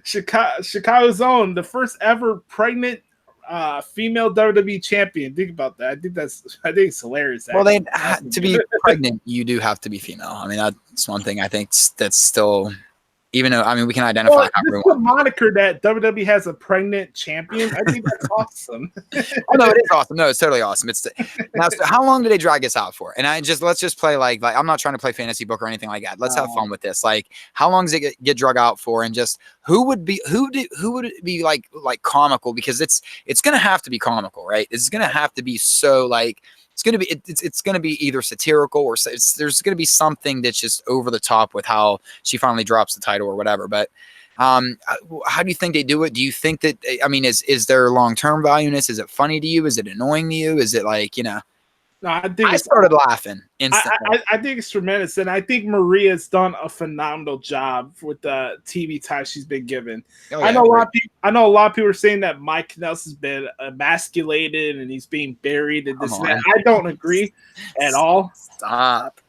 Chicago's own, the first ever pregnant female WWE champion. Think about that. I think it's hilarious. Well, to be pregnant, you do have to be female. I mean, that's one thing I think that's still, even though, I mean, we can identify the moniker that WWE has a pregnant champion. I think that's awesome. Oh, no, it is awesome. No, it's totally awesome. Now, so how long do they drag this out for? And let's just play like I'm not trying to play fantasy book or anything like that. Let's have fun with this. Like, how long does it get drug out for? And just who would it be like comical? Because it's gonna have to be comical, right? It's gonna have to be so like. It's going to be either satirical or there's going to be something that's just over the top with how she finally drops the title or whatever. But how do you think they do it? Do you think that, I mean, is there long-term value in this? Is it funny to you? Is it annoying to you? Is it like, No, I think I started laughing instantly. I think it's tremendous, and I think Maria's done a phenomenal job with the TV time she's been given. Oh, yeah, I know a lot of people are saying that Mike Kanellis has been emasculated and he's being buried and this and that. I don't agree at all. Stop.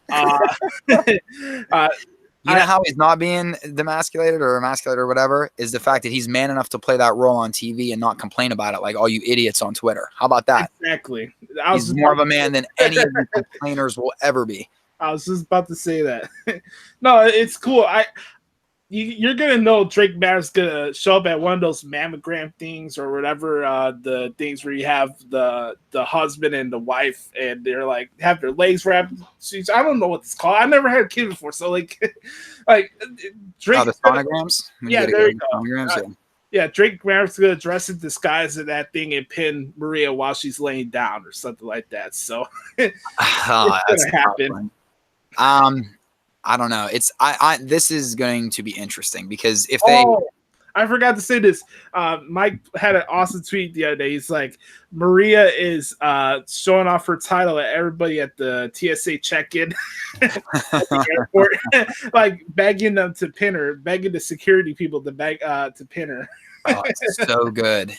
You know how he's not being demasculated or emasculated or whatever is the fact that he's man enough to play that role on TV and not complain about it like all you idiots on Twitter. How about that? Exactly. He's more of a man than any of the complainers will ever be. I was just about to say that. No, it's cool. You're gonna know Drake Maverick's gonna show up at one of those mammogram things or whatever, the things where you have the husband and the wife and they're like have their legs wrapped. I don't know what it's called. I never had a kid before, so like Drake. The sonograms. Yeah, there you go. Yeah, Drake Maverick's gonna dress in disguise in that thing and pin Maria while she's laying down or something like that. So it's gonna happen. I don't know. This is going to be interesting because if I forgot to say this. Mike had an awesome tweet the other day. He's like, Maria is showing off her title at everybody at the TSA check-in at the airport, like begging them to pin her, begging the security people to pin her. Oh, it's so good.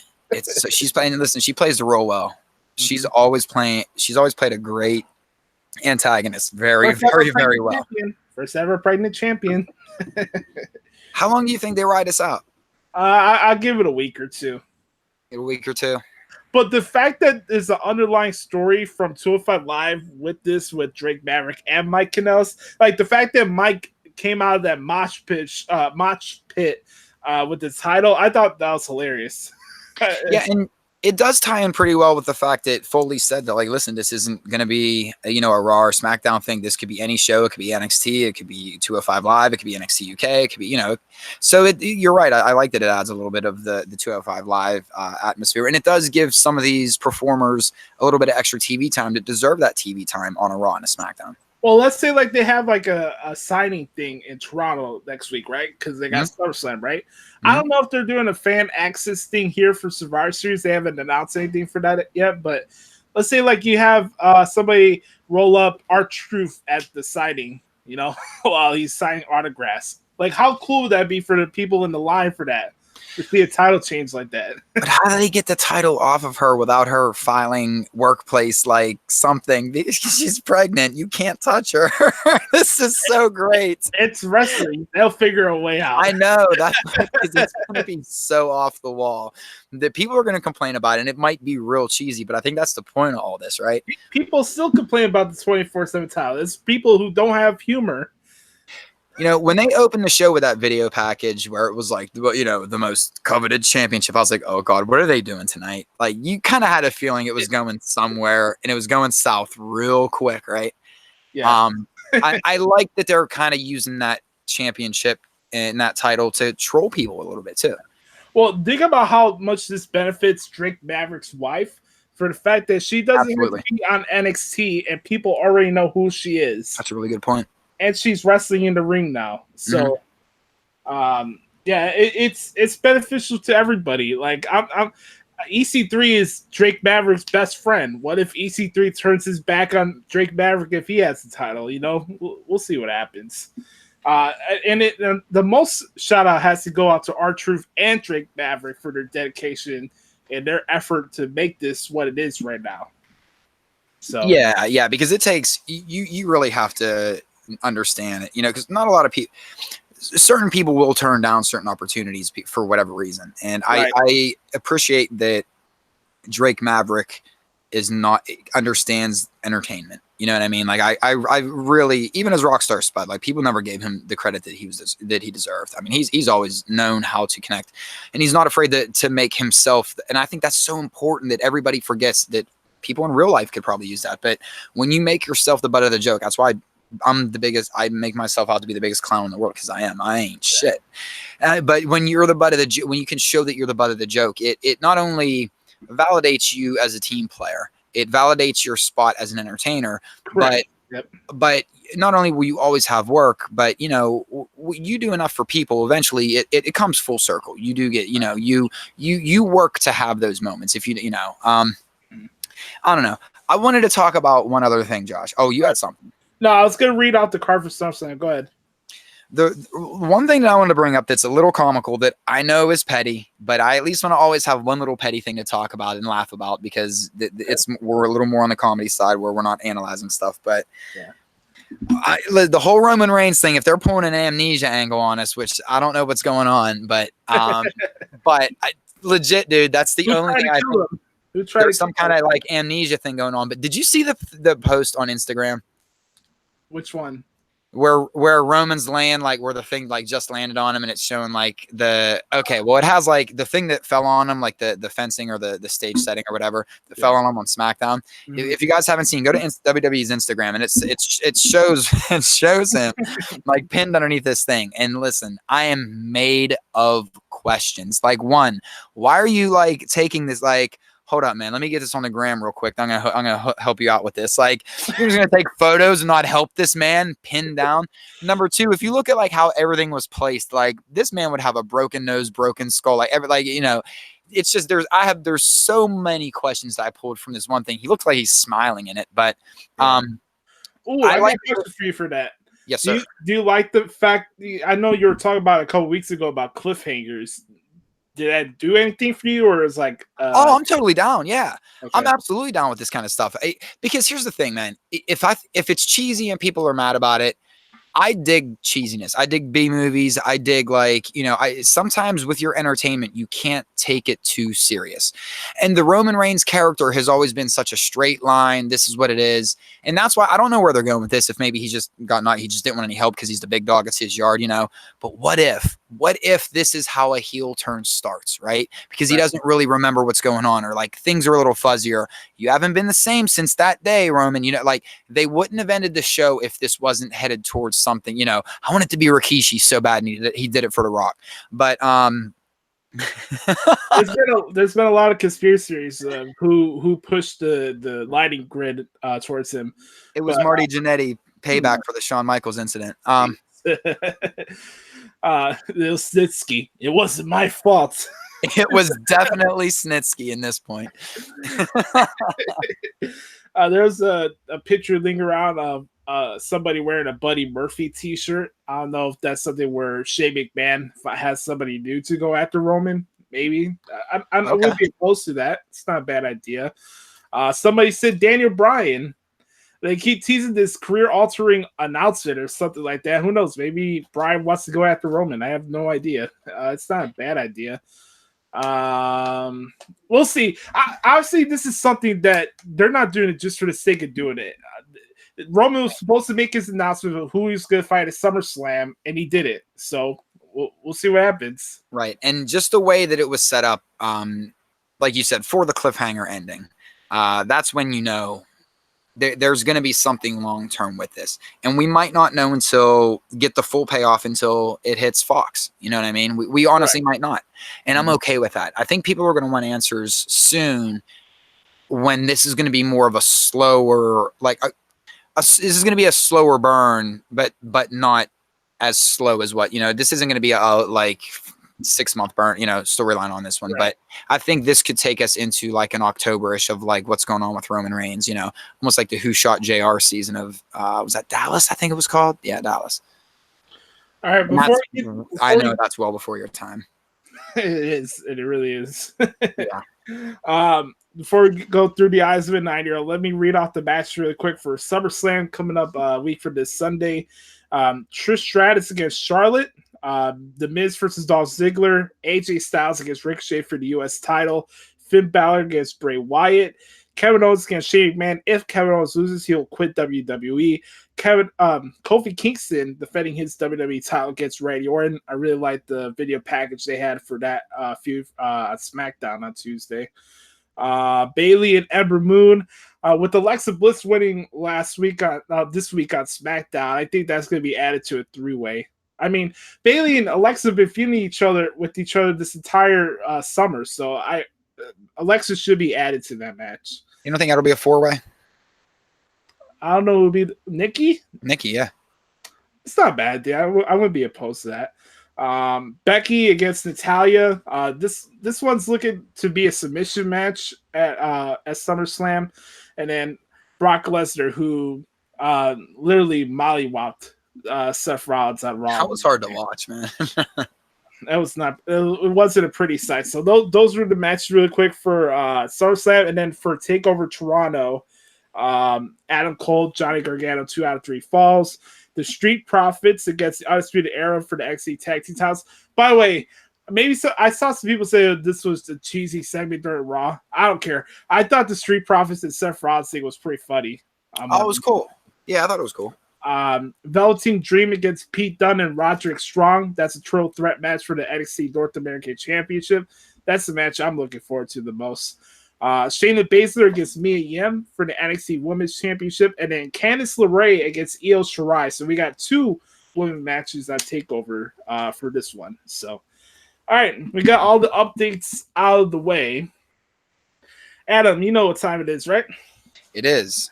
She's playing. Listen, she plays the role well. She's always played a great antagonist very well. Champion. First ever pregnant champion. How long do you think they ride us out? I'll give it a week or two. A week or two. But the fact that there's an underlying story from 205 Live with Drake Maverick and Mike Kanellis, like the fact that Mike came out of that mosh pit with the title, I thought that was hilarious. Yeah, and it does tie in pretty well with the fact that Foley said that, like, listen, this isn't going to be, a Raw or SmackDown thing. This could be any show. It could be NXT. It could be 205 Live. It could be NXT UK. It could be, So you're right. I like that it adds a little bit of the 205 Live atmosphere. And it does give some of these performers a little bit of extra TV time that deserve that TV time on a Raw and a SmackDown. Well, let's say like they have like a signing thing in Toronto next week, right? Because they got SummerSlam, right? I don't know if they're doing a fan access thing here for Survivor Series. They haven't announced anything for that yet. But let's say like you have somebody roll up R-Truth at the signing, while he's signing autographs. Like, how cool would that be for the people in the line for that? To see a title change like that. But how do they get the title off of her without her filing workplace like something? Because she's pregnant. You can't touch her. This is so great. It's wrestling. They'll figure a way out. I know. That's because it's going to be so off the wall that people are going to complain about it, and it might be real cheesy, but I think that's the point of all this, right? People still complain about the 24/7 title. It's people who don't have humor. When they opened the show with that video package where it was like, the most coveted championship, I was like, oh God, what are they doing tonight? Like, you kind of had a feeling it was going somewhere and it was going south real quick, right? Yeah. I like that they're kind of using that championship and that title to troll people a little bit too. Well, think about how much this benefits Drake Maverick's wife for the fact that she doesn't have to be on NXT and people already know who she is. That's a really good point. And she's wrestling in the ring now. So, it's beneficial to everybody. Like, EC3 is Drake Maverick's best friend. What if EC3 turns his back on Drake Maverick if he has the title? We'll see what happens. The most shout out has to go out to R-Truth and Drake Maverick for their dedication and their effort to make this what it is right now. So yeah, because it takes you really have to understand it, because not a lot of people, certain people will turn down certain opportunities for whatever reason, and right. I appreciate that Drake Maverick understands entertainment. You know what I mean? Like I really, even as Rockstar Spud, like people never gave him the credit that he deserved. I mean, he's always known how to connect, and he's not afraid to make himself. And I think that's so important that everybody forgets that people in real life could probably use that, but when you make yourself the butt of the joke, that's why I'm the biggest. I make myself out to be the biggest clown in the world because I am. I ain't shit. But when you're the butt of the when you can show that you're the butt of the joke, it not only validates you as a team player, it validates your spot as an entertainer. Correct. But not only will you always have work, but you do enough for people. Eventually, it comes full circle. You do get you work to have those moments. If I don't know. I wanted to talk about one other thing, Josh. Oh, you had something. No, I was going to read out the card for SummerSlam. Go ahead. The one thing that I want to bring up that's a little comical that I know is petty, but I at least want to always have one little petty thing to talk about and laugh about because we're a little more on the comedy side where we're not analyzing stuff. But yeah. The whole Roman Reigns thing, if they're pulling an amnesia angle on us, which I don't know what's going on, but legit, dude, that's the only thing I think. There's some kind of like amnesia thing going on. But did you see the post on Instagram? Which one? Where Roman's land, like where the thing like just landed on him, and it's showing like it has like the thing that fell on him, like the fencing or the stage setting or whatever that fell on him on SmackDown. Mm-hmm. If you guys haven't seen, go to WWE's Instagram, and it shows him like pinned underneath this thing. And listen, I am made of questions. Like, one, why are you like taking this like? Hold up, man. Let me get this on the gram real quick. I'm gonna help you out with this. Like, you're just gonna take photos and not help this man pin down. Number two, if you look at like how everything was placed, like this man would have a broken nose, broken skull, it's just there's so many questions that I pulled from this one thing. He looks like he's smiling in it, but I like a question for you for that. Yes, sir. Do you like the fact? I know you were talking about a couple weeks ago about cliffhangers. Did that do anything for you, or is like? I'm totally down. Yeah, okay. I'm absolutely down with this kind of stuff. Because here's the thing, man. If it's cheesy and people are mad about it, I dig cheesiness. I dig B movies. I dig sometimes with your entertainment, you can't take it too serious. And the Roman Reigns character has always been such a straight line. This is what it is. And that's why I don't know where they're going with this. If maybe he just didn't want any help because he's the big dog. It's his yard, But what if this is how a heel turn starts, right? Because he doesn't really remember what's going on, or like things are a little fuzzier. You haven't been the same since that day, Roman. Like they wouldn't have ended the show if this wasn't headed towards something. I want it to be Rikishi so bad, and he did it for The Rock. But there's been a lot of conspiracy theories who pushed the lighting grid towards him. It was Marty Jannetty payback for the Shawn Michaels incident. It was Snitsky. It wasn't my fault. It was definitely Snitsky in this point. There's a picture lingering around of somebody wearing a Buddy Murphy t-shirt. I don't know if that's something where Shane McMahon has somebody new to go after Roman. Maybe. I wouldn't be opposed to that. It's not a bad idea. Somebody said Daniel Bryan. They keep teasing this career-altering announcement or something like that. Who knows? Maybe Bryan wants to go after Roman. I have no idea. It's not a bad idea. We'll see. Obviously, this is something that they're not doing it just for the sake of doing it. Roman was supposed to make his announcement of who he was going to fight at SummerSlam, and he did it. So we'll see what happens. Right, and just the way that it was set up, like you said, for the cliffhanger ending, that's when there's going to be something long-term with this. And we might not know get the full payoff until it hits Fox. You know what I mean? We honestly might not. And I'm okay with that. I think people are going to want answers soon when this is going to be more of a slower, this is going to be a slower burn, but not as slow as this isn't going to be a 6-month burn, storyline on this one. Right. But I think this could take us into like an October-ish of like what's going on with Roman Reigns, almost like the Who Shot JR season of, was that Dallas? I think it was called. Yeah, Dallas. All right. I know that's well before your time. It is. It really is. Yeah. Before we go through the eyes of a 9-year-old, let me read off the match really quick for SummerSlam coming up a week from this Sunday. Trish Stratus against Charlotte. The Miz versus Dolph Ziggler, AJ Styles against Ricochet for the U.S. title, Finn Balor against Bray Wyatt, Kevin Owens against Shane McMahon. If Kevin Owens loses, he'll quit WWE. Kofi Kingston defending his WWE title against Randy Orton. I really like the video package they had for that feud on SmackDown on Tuesday. Bayley and Ember Moon. With Alexa Bliss winning this week on SmackDown, I think that's going to be added to a 3-way. I mean, Bayley and Alexa have been feuding with each other this entire summer, so Alexa should be added to that match. You don't think that'll be a 4-way? I don't know. It would be Nikki. Nikki, yeah. It's not a bad idea. I wouldn't be opposed to that. Becky against Natalya. This one's looking to be a submission match at SummerSlam. and then Brock Lesnar, who literally mollywopped Seth Rollins on Raw. That was hard to watch, man. That was not. It wasn't a pretty sight. So those were the matches really quick for SummerSlam, and then for TakeOver Toronto, Adam Cole, Johnny Gargano, 2 out of 3 falls. The Street Profits against the Undisputed Era for the XC Tag Team titles. By the way, I saw some people say that this was the cheesy segment during Raw. I don't care. I thought the Street Profits and Seth Rollins thing was pretty funny. It was cool. Yeah, I thought it was cool. Velveteen Dream against Pete Dunne and Roderick Strong. That's a triple threat match for the NXT North American Championship. That's the match I'm looking forward to the most. Shayna Baszler against Mia Yim for the NXT Women's Championship, and then Candice LeRae against Io Shirai. So we got 2 women matches on TakeOver for this one. So, all right, we got all the updates out of the way. Adam, you know what time it is, right? It is.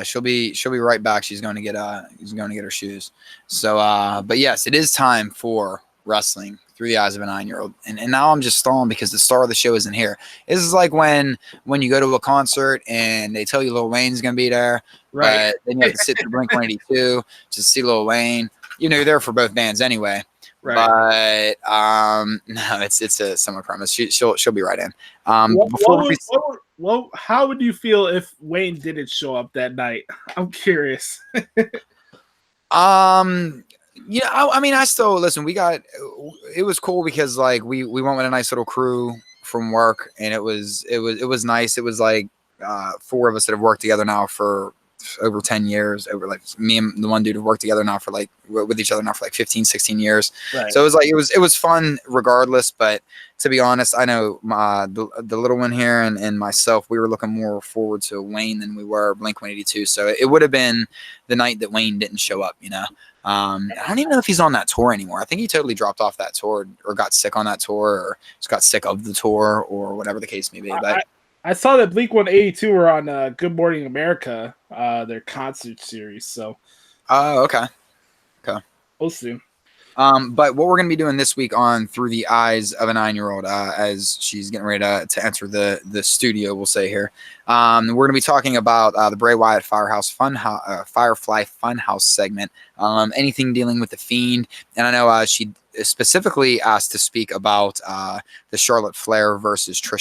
She'll be right back. She's going to get her shoes. So, but yes, it is time for wrestling through the eyes of a 9-year-old. And now I'm just stalling because the star of the show isn't here. This is like when you go to a concert and they tell you Lil Wayne's going to be there, right? But then you have to sit through Blink-182 to see Lil Wayne. You know, you're there for both bands anyway. Right. But no, it's a summer premise. She'll be right in. How would you feel if Wayne didn't show up that night? I'm curious. Yeah, I mean, I still listen. It was cool because like we went with a nice little crew from work, and it was nice. It was like 4 of us that have worked together now for over 10 years. Over like me and the one dude have worked together now for like with each other now for like 15, 16 years. Right. So it was like it was fun regardless. But to be honest, I know the little one here and myself, we were looking more forward to Wayne than we were Blink-182. So it would have been the night that Wayne didn't show up, you know. I don't even know if he's on that tour anymore. I think he totally dropped off that tour or got sick on that tour or just got sick of the tour or whatever the case may be. But I saw that Blink-182 were on Good Morning America, their concert series. So, okay. We'll see. But what we're going to be doing this week on Through the Eyes of a 9-year-old, as she's getting ready to enter the studio, we'll say here, we're going to be talking about the Bray Wyatt Firefly Fun House segment, anything dealing with the Fiend. And I know she specifically asked to speak about the Charlotte Flair versus Trish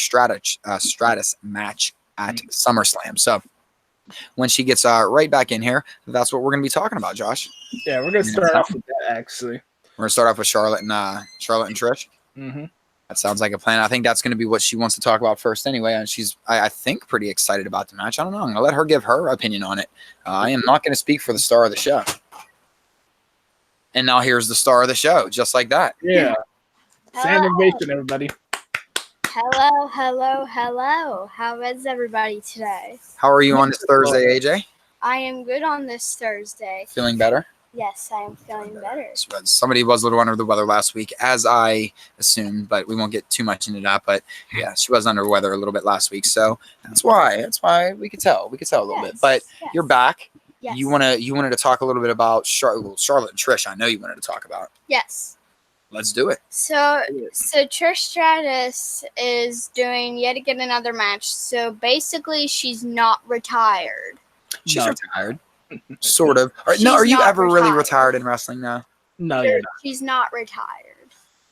Stratus match at SummerSlam. So when she gets right back in here, that's what we're going to be talking about, Josh. Yeah, we're going to start off with that, actually. We're going to start off with Charlotte and Trish. Mm-hmm. That sounds like a plan. I think that's going to be what she wants to talk about first anyway. And she's, I think, pretty excited about the match. I don't know. I'm going to let her give her opinion on it. I am not going to speak for the star of the show. And now here's the star of the show, just like that. Yeah. Sound innovation, everybody. Hello. How is everybody today? How are you on this Thursday, AJ? I am good on this Thursday. Feeling better? Yes, I am feeling better. Somebody was a little under the weather last week, as I assumed, but we won't get too much into that. But yeah, she was under the weather a little bit last week, so that's why we could tell. We could tell a little bit. But you're back. Yes. You wanted to talk a little bit about Charlotte and Trish. I know you wanted to talk about. Yes. Let's do it. So Trish Stratus is doing yet again another match. So basically, she's not retired. She's retired. Sort of. Are you ever really retired in wrestling now? No, you're not. She's not retired.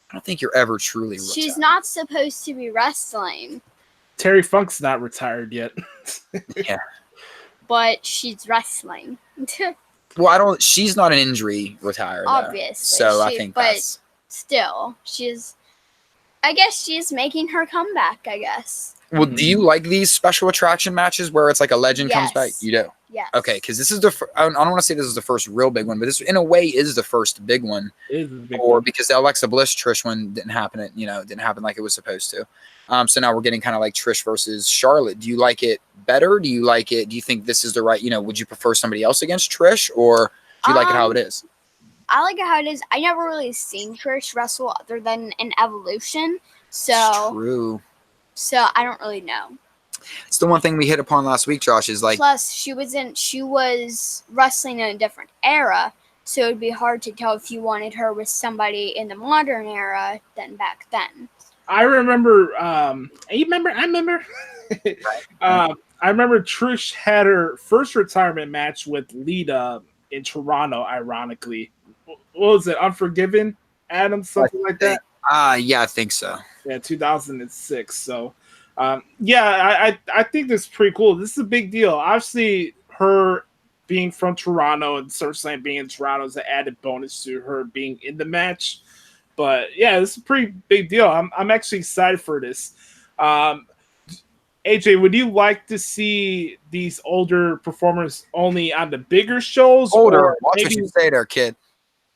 I don't think you're ever truly retired. She's not supposed to be wrestling. Terry Funk's not retired yet. Yeah. But she's wrestling. Well, she's not an injury retired. Obviously. So I think that's. Still, I guess she's making her comeback, I guess. Well, do you like these special attraction matches where it's like a legend comes back? You do? Yes. Okay, because this is I don't want to say this is the first real big one, but this in a way is the first big one. It is a big one. Because the Alexa Bliss Trish one didn't happen like it was supposed to. So now we're getting kind of like Trish versus Charlotte. Do you like it better? Do you think this is the right, would you prefer somebody else against Trish, or do you like it how it is? I like it how it is. I never really seen Trish wrestle other than in Evolution. So true. So I don't really know. It's the one thing we hit upon last week, Josh, is like. Plus, she was wrestling in a different era, so it'd be hard to tell if you wanted her with somebody in the modern era than back then. I remember. I remember. I remember Trish had her first retirement match with Lita in Toronto, ironically. What was it? Unforgiven? Adam, something like that? Yeah, I think so. Yeah, 2006. So, I think this is pretty cool. This is a big deal. Obviously, her being from Toronto and SummerSlam being in Toronto is an added bonus to her being in the match. But yeah, this is a pretty big deal. I'm actually excited for this. AJ, would you like to see these older performers only on the bigger shows? Older, watch what you say there, kid.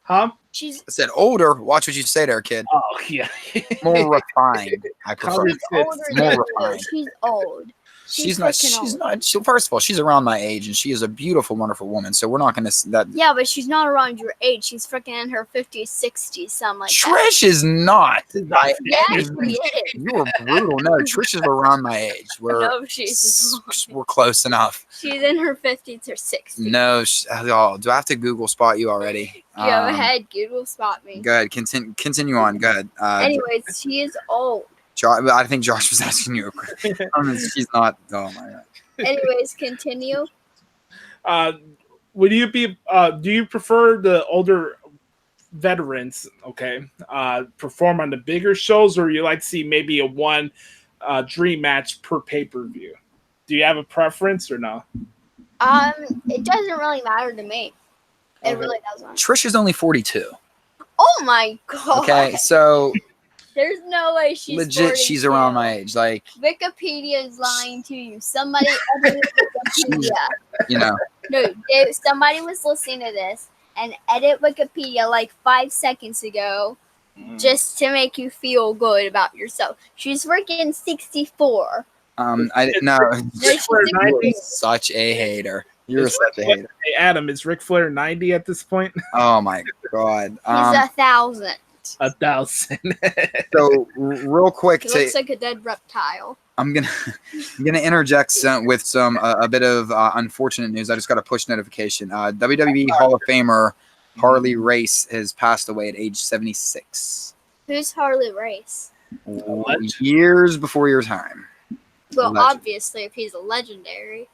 Huh? I said older, watch what you say there, kid. Oh, yeah. More refined. I prefer. More refined. She's old. She's not. First of all, she's around my age, and she is a beautiful, wonderful woman. So we're not going to that. Yeah, but she's not around your age. She's freaking in her 50s, 60s, something like that. Trish is not. Yeah, she is. You were brutal. No, Trish is around my age. No, she's we're close enough. She's in her 50s or 60s. No. Do I have to Google spot you already? Go ahead, Google spot me. Go ahead. Continue on. Go ahead. Anyways, she is old. I think Josh was asking you a question. She's not. Oh my god. Anyways, continue. Would you be? Do you prefer the older veterans? Okay, perform on the bigger shows, or you like to see maybe a one dream match per pay-per-view? Do you have a preference or no? It doesn't really matter to me. It really doesn't. Trish is only 42. Oh my god. Okay, so. There's no way she's legit. 42. She's around my age. Like Wikipedia is lying to you. Somebody edited Wikipedia. No, somebody was listening to this and edit Wikipedia like 5 seconds ago, just to make you feel good about yourself. She's freaking 64. I no. You're such a hater. You're such a hater. Hey, Adam, is Ric Flair 90 at this point? Oh my god. He's 1,000. 1,000. So real quick, he looks like a dead reptile. I'm gonna interject with some a bit of unfortunate news. I just got a push notification. WWE Hall of Famer Harley Race has passed away at age 76. Who's Harley Race? Years before your time. Well, obviously, if he's a legendary.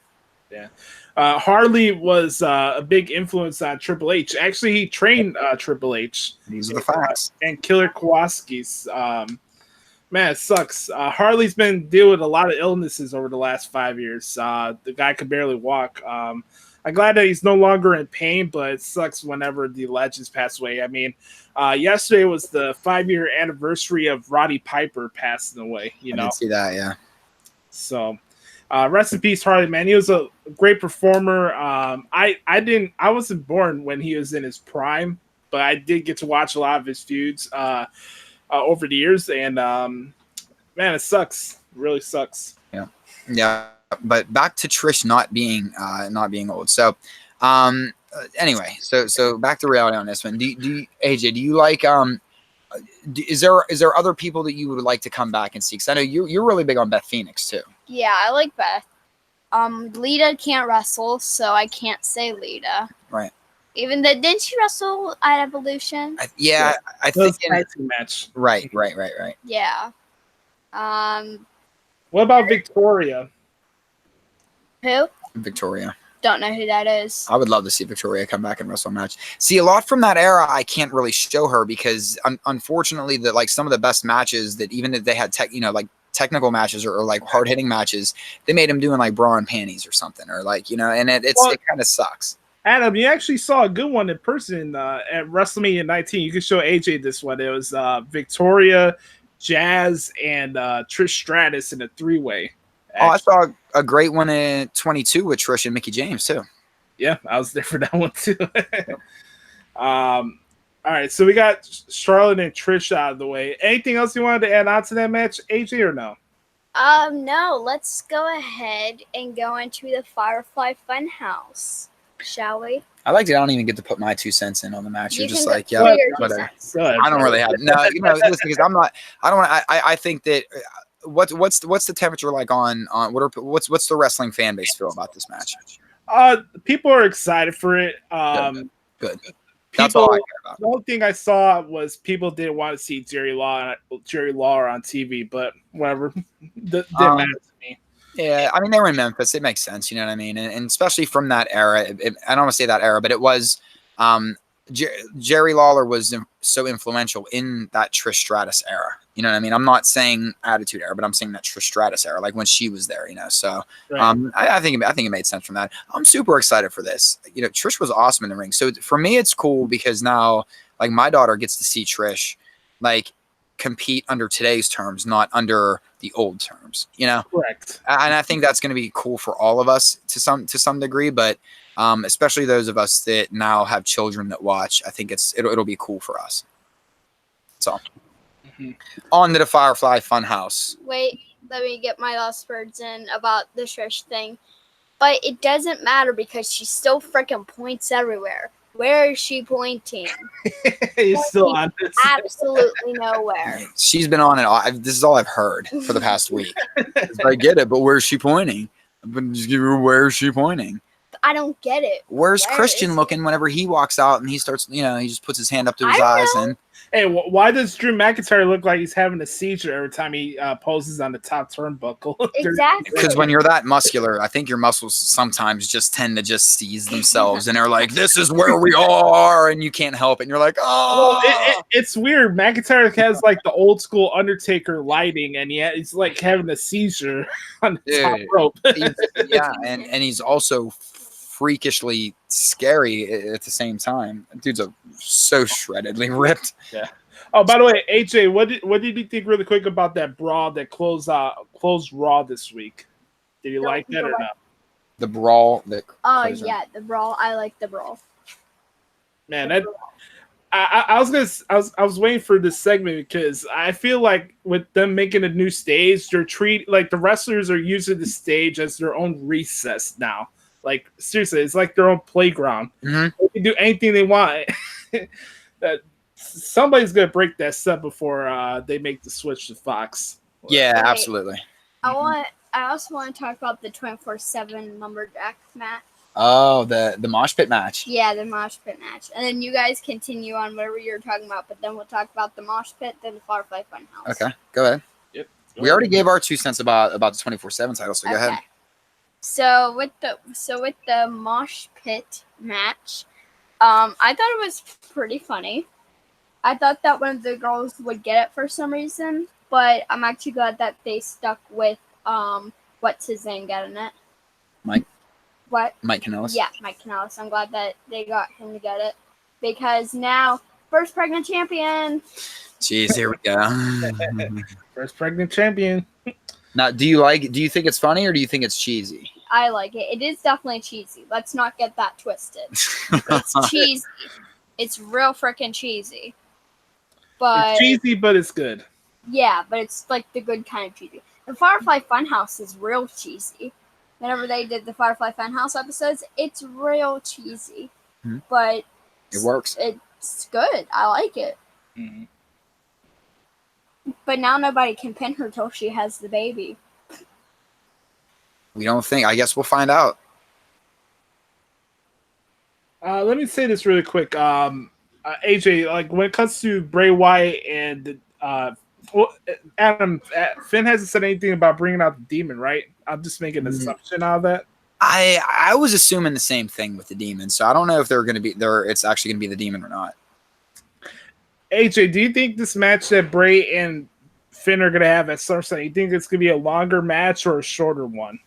Yeah. Harley was a big influence on Triple H. Actually, he trained Triple H. These are the facts. And Killer Kowalski's. Man, it sucks. Harley's been dealing with a lot of illnesses over the last 5 years. The guy could barely walk. I'm glad that he's no longer in pain, but it sucks whenever the legends pass away. I mean, yesterday was the 5-year anniversary of Roddy Piper passing away. I didn't see that, yeah. So... rest in peace, Harley, man. He was a great performer. I wasn't born when he was in his prime, but I did get to watch a lot of his feuds over the years, and man, it sucks. It really sucks. Yeah. But back to Trish not being old. So, anyway, so back to reality on this one. Do you, AJ? Do you like Is there other people that you would like to come back and see? Because I know you're really big on Beth Phoenix too. Yeah, I like Beth. Lita can't wrestle, so I can't say Lita. Right. Even though didn't she wrestle at Evolution? I think match. Right. Yeah. What about Victoria? Who? Victoria. Don't know who that is. I would love to see Victoria come back and wrestle a match. See, a lot from that era I can't really show her because unfortunately some of the best matches that even if they had technical matches or like hard hitting matches, they made them doing like bra and panties or something or and it kind of sucks. Adam, you actually saw a good one in person at WrestleMania 19. You can show AJ this one. It was Victoria, Jazz, and Trish Stratus in a 3-way. Oh, I saw a great one in 22 with Trish and Mickie James too. Yeah, I was there for that one too. All right, so we got Charlotte and Trish out of the way. Anything else you wanted to add on to that match, AJ, or no? No. Let's go ahead and go into the Firefly Fun House, shall we? I liked it. I don't even get to put my 2 cents in on the match. You're just like, yeah, whatever. I don't really have it. No, listen, because I'm not. I don't want. I think that. What's the temperature like on what's the wrestling fan base feel about this match? People are excited for it. Good. That's all I care about. The only thing I saw was people didn't want to see Jerry Lawler on TV, but whatever. Didn't matter to me. Yeah, I mean, they were in Memphis. It makes sense, you know what I mean? And especially from that era, I don't want to say that era, but it was Jerry Lawler was so influential in that Trish Stratus era. You know what I mean? I'm not saying Attitude Era, but I'm saying that Trish Stratus era, like when she was there, you know? So Right. I think it made sense from that. I'm super excited for this. You know, Trish was awesome in the ring. So for me, it's cool because now, like, my daughter gets to see Trish, like, compete under today's terms, not under the old terms, you know? Correct. And I think that's going to be cool for all of us to some degree, but especially those of us that now have children that watch, I think it'll be cool for us. So on to the Firefly Fun House. Wait, let me get my last words in about the Trish thing. But it doesn't matter because she still freaking points everywhere. Where is she pointing? He's still on this. Absolutely nowhere. She's been on it. This is all I've heard for the past week. I get it, but where's she pointing? Where's she pointing? I don't get it. Where's Where Christian is looking whenever he walks out and he starts, you know, he just puts his hand up to his eyes and Hey, why does Drew McIntyre look like he's having a seizure every time he poses on the top turnbuckle? Exactly. because when you're that muscular, I think your muscles sometimes just tend to just seize themselves and they're like, this is where we are, and you can't help it. And you're like, oh, Well, it's weird. McIntyre has like the old school Undertaker lighting, and yet he's like having a seizure on the top rope. yeah, and he's also freakishly scary at the same time. Dude's so shreddedly ripped. Yeah. Oh, by the way, AJ, what did you think really quick about that brawl that closed Raw this week? Did you like that or not? The brawl that. Yeah, the brawl. I like the brawl. Man, I was waiting for this segment because I feel like with them making a new stage, they're like the wrestlers are using the stage as their own recess now. Like, seriously, it's like their own playground. Mm-hmm. They can do anything they want. That somebody's gonna break that step before they make the switch to Fox. Yeah, Wait. absolutely. I also want to talk about the 24/7 lumberjack match. Oh, the mosh pit match. Yeah, the mosh pit match. And then you guys continue on whatever you're talking about, but then we'll talk about the mosh pit, then the Firefly Fun House. Okay, go ahead. Yep. We already gave our 2 cents about the 24/7 title, so go ahead. So with the mosh pit match, I thought it was pretty funny. I thought that one of the girls would get it for some reason, but I'm actually glad that they stuck with what's his name getting it. Mike. What? Mike Kanellis. Yeah, Mike Kanellis. I'm glad that they got him to get it because now first pregnant champion. Jeez, here we go. First pregnant champion. Now, do you think it's funny or do you think it's cheesy? I like it. It is definitely cheesy. Let's not get that twisted. It's cheesy. It's real freaking cheesy. But It's cheesy, but it's good. Yeah, but it's like the good kind of cheesy. The Firefly Fun House is real cheesy. Whenever they did the Firefly Fun House episodes, it's real cheesy. Mm-hmm. But it works. It's good. I like it. Mm-hmm. But now nobody can pin her till she has the baby. We don't think. I guess we'll find out. Let me say this really quick. AJ, like when it comes to Bray Wyatt and Adam, Finn hasn't said anything about bringing out the demon, right? I'm just making an assumption out of that. I was assuming the same thing with the demon, so I don't know if they're going to be there. It's actually going to be the demon or not. AJ, do you think this match that Bray and Finn are going to have at SummerSlam, you think it's going to be a longer match or a shorter one?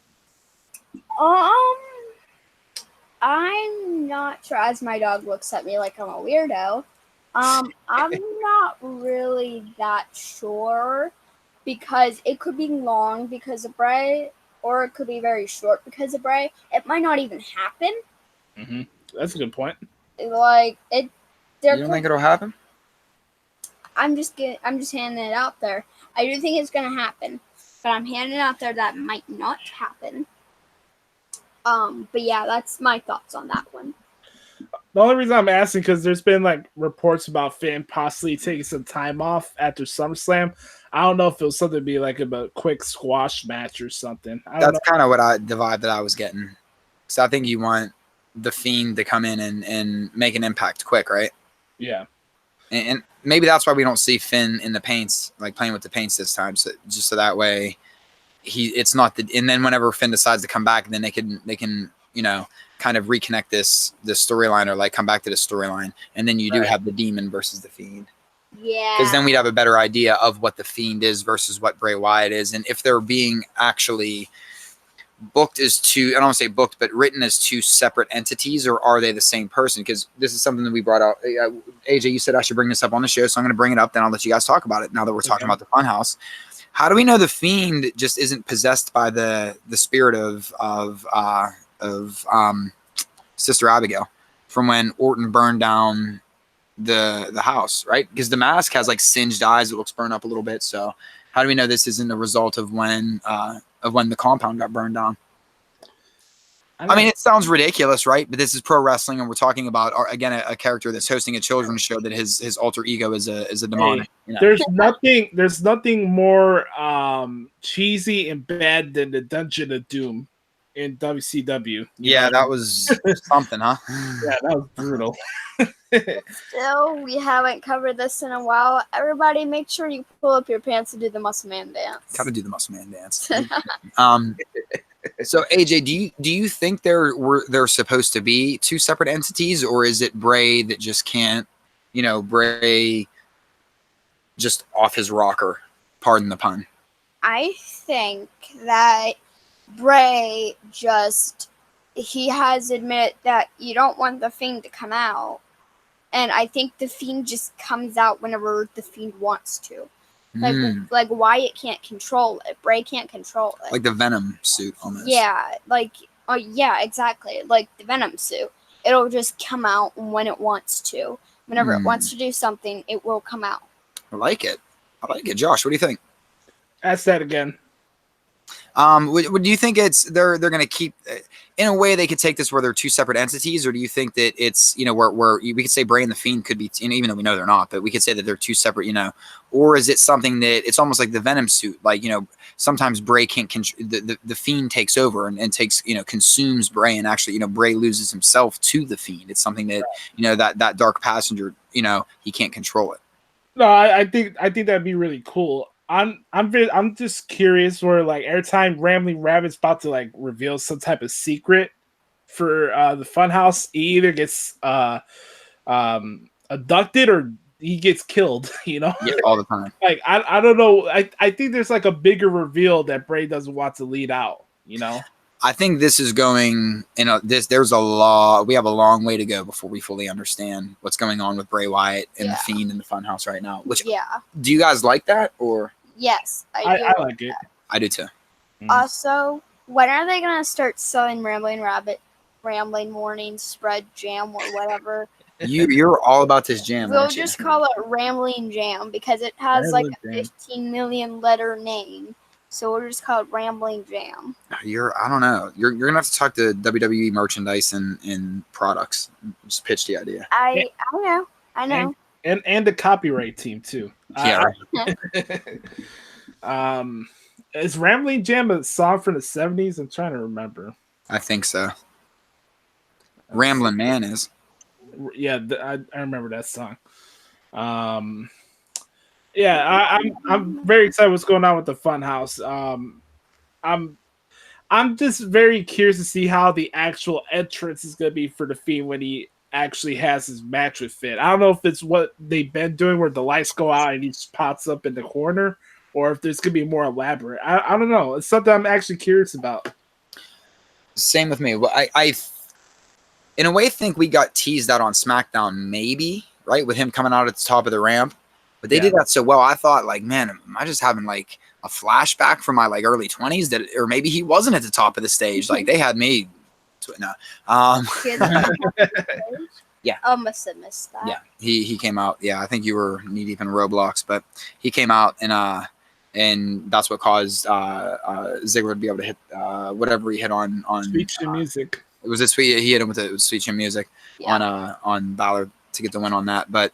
I'm not sure. As my dog looks at me like I'm a weirdo, I'm not really that sure because it could be long because of Bray, or it could be very short because of Bray. It might not even happen. Mm-hmm. That's a good point. Like it. You don't think it'll happen? I'm just handing it out there. I do think it's gonna happen, but I'm handing it out there that might not happen. But yeah, that's my thoughts on that one. The only reason I'm asking because there's been like reports about Finn possibly taking some time off after SummerSlam. I don't know if it was something to be like a quick squash match or something. That's kind of the vibe that I was getting. So I think you want the Fiend to come in and make an impact quick, right? Yeah. And maybe that's why we don't see Finn in the paints, like playing with the paints this time. So just so that way, it's not the, and then whenever Finn decides to come back, then they can kind of reconnect this storyline, or like come back to the storyline, and then you do have the Demon versus the Fiend. Yeah. Because then we'd have a better idea of what the Fiend is versus what Bray Wyatt is, and if they're being actually booked as two, I don't want to say booked, but written as two separate entities, or are they the same person? Because this is something that we brought out. AJ, you said I should bring this up on the show, so I'm going to bring it up. Then I'll let you guys talk about it. Now that we're talking about the Funhouse, how do we know the Fiend just isn't possessed by the spirit of Sister Abigail from when Orton burned down the house, right? Because the mask has like singed eyes, it looks burned up a little bit. So how do we know this isn't a result of when the compound got burned down? I mean, it sounds ridiculous, right? But this is pro wrestling, and we're talking about, again, a character that's hosting a children's show that his alter ego is a demonic. There's nothing more cheesy and bad than the Dungeon of Doom in WCW. Yeah, that was something, huh? Yeah, that was brutal. Still, we haven't covered this in a while. Everybody, make sure you pull up your pants and do the Muscle Man dance. Gotta do the Muscle Man dance. So AJ, do you think they're supposed to be two separate entities, or is it Bray that just can't, Bray just off his rocker? Pardon the pun. I think that Bray he has admitted that you don't want the Fiend to come out, and I think the Fiend just comes out whenever the Fiend wants to. Like Wyatt can't control it. Bray can't control it. Like the Venom suit almost. Yeah, yeah, exactly. Like the Venom suit. It'll just come out when it wants to. Whenever it wants to do something, it will come out. I like it. Josh, what do you think? Ask that again. What do you think they're going to keep, in a way they could take this where they're two separate entities, or do you think that it's, where we could say Bray and the Fiend could be, even though we know they're not, but we could say that they're two separate, or is it something that it's almost like the Venom suit, like, sometimes Bray can't the Fiend takes over and takes, consumes Bray, and actually, Bray loses himself to the Fiend. It's something that, that dark passenger, he can't control it. No, I think that'd be really cool. I'm just curious where, like, every time Rambling Rabbit's about to like reveal some type of secret for the Funhouse, he either gets abducted or he gets killed. Yeah, all the time. Like I don't know. I think there's like a bigger reveal that Bray doesn't want to lead out. I think this is going, we have a long way to go before we fully understand what's going on with Bray Wyatt and the Fiend in the Funhouse right now. Do you guys like that, or? Yes, I like it. I do too. Also, when are they gonna start selling Rambling Rabbit, Rambling Morning Spread Jam, or whatever? You're all about this jam. We'll just call it Rambling Jam because it has like a 15 million letter name. So we'll just call it Rambling Jam. I don't know. You're gonna have to talk to WWE merchandise and products. Just pitch the idea. I know. And the copyright team too. Yeah. Is Rambling Jam a song from the 70s? I'm trying to remember. I think so. Ramblin' Man is. Yeah, I remember that song. Yeah, I'm very excited what's going on with the Funhouse. I'm just very curious to see how the actual entrance is going to be for the Fiend when he actually has his match with Finn. I don't know if it's what they've been doing where the lights go out and he just pops up in the corner, or if there's going to be more elaborate. I don't know. It's something I'm actually curious about. Same with me. Well, I in a way think we got teased out on SmackDown, maybe, right, with him coming out at the top of the ramp. But they did that so well. I thought, like, man, am I just having like a flashback from my like early 20s that, or maybe he wasn't at the top of the stage. Like they had me. No. Yeah. I must have missed that. Yeah. He came out. Yeah. I think you were knee deep in Roblox, but he came out and that's what caused Ziggler to be able to hit whatever he hit on Sweet Chin Music. It was he hit him with the Sweet Chin Music on Balor to get the win on that. But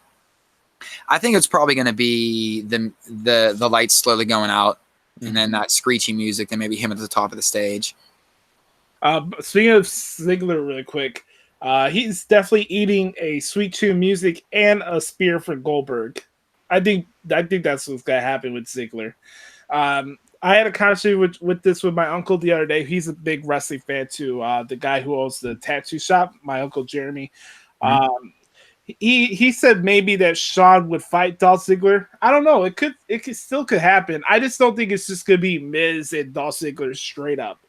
I think it's probably going to be the lights slowly going out, and then that screechy music, then maybe him at the top of the stage. Speaking of Ziggler, really quick, he's definitely eating a Sweet Chin Music and a spear for Goldberg. I think that's what's going to happen with Ziggler. I had a conversation with my uncle the other day. He's a big wrestling fan too. The guy who owns the tattoo shop, my uncle Jeremy. He said maybe that Shawn would fight Dolph Ziggler. I don't know. It still could happen. I just don't think it's just gonna be Miz and Dolph Ziggler straight up.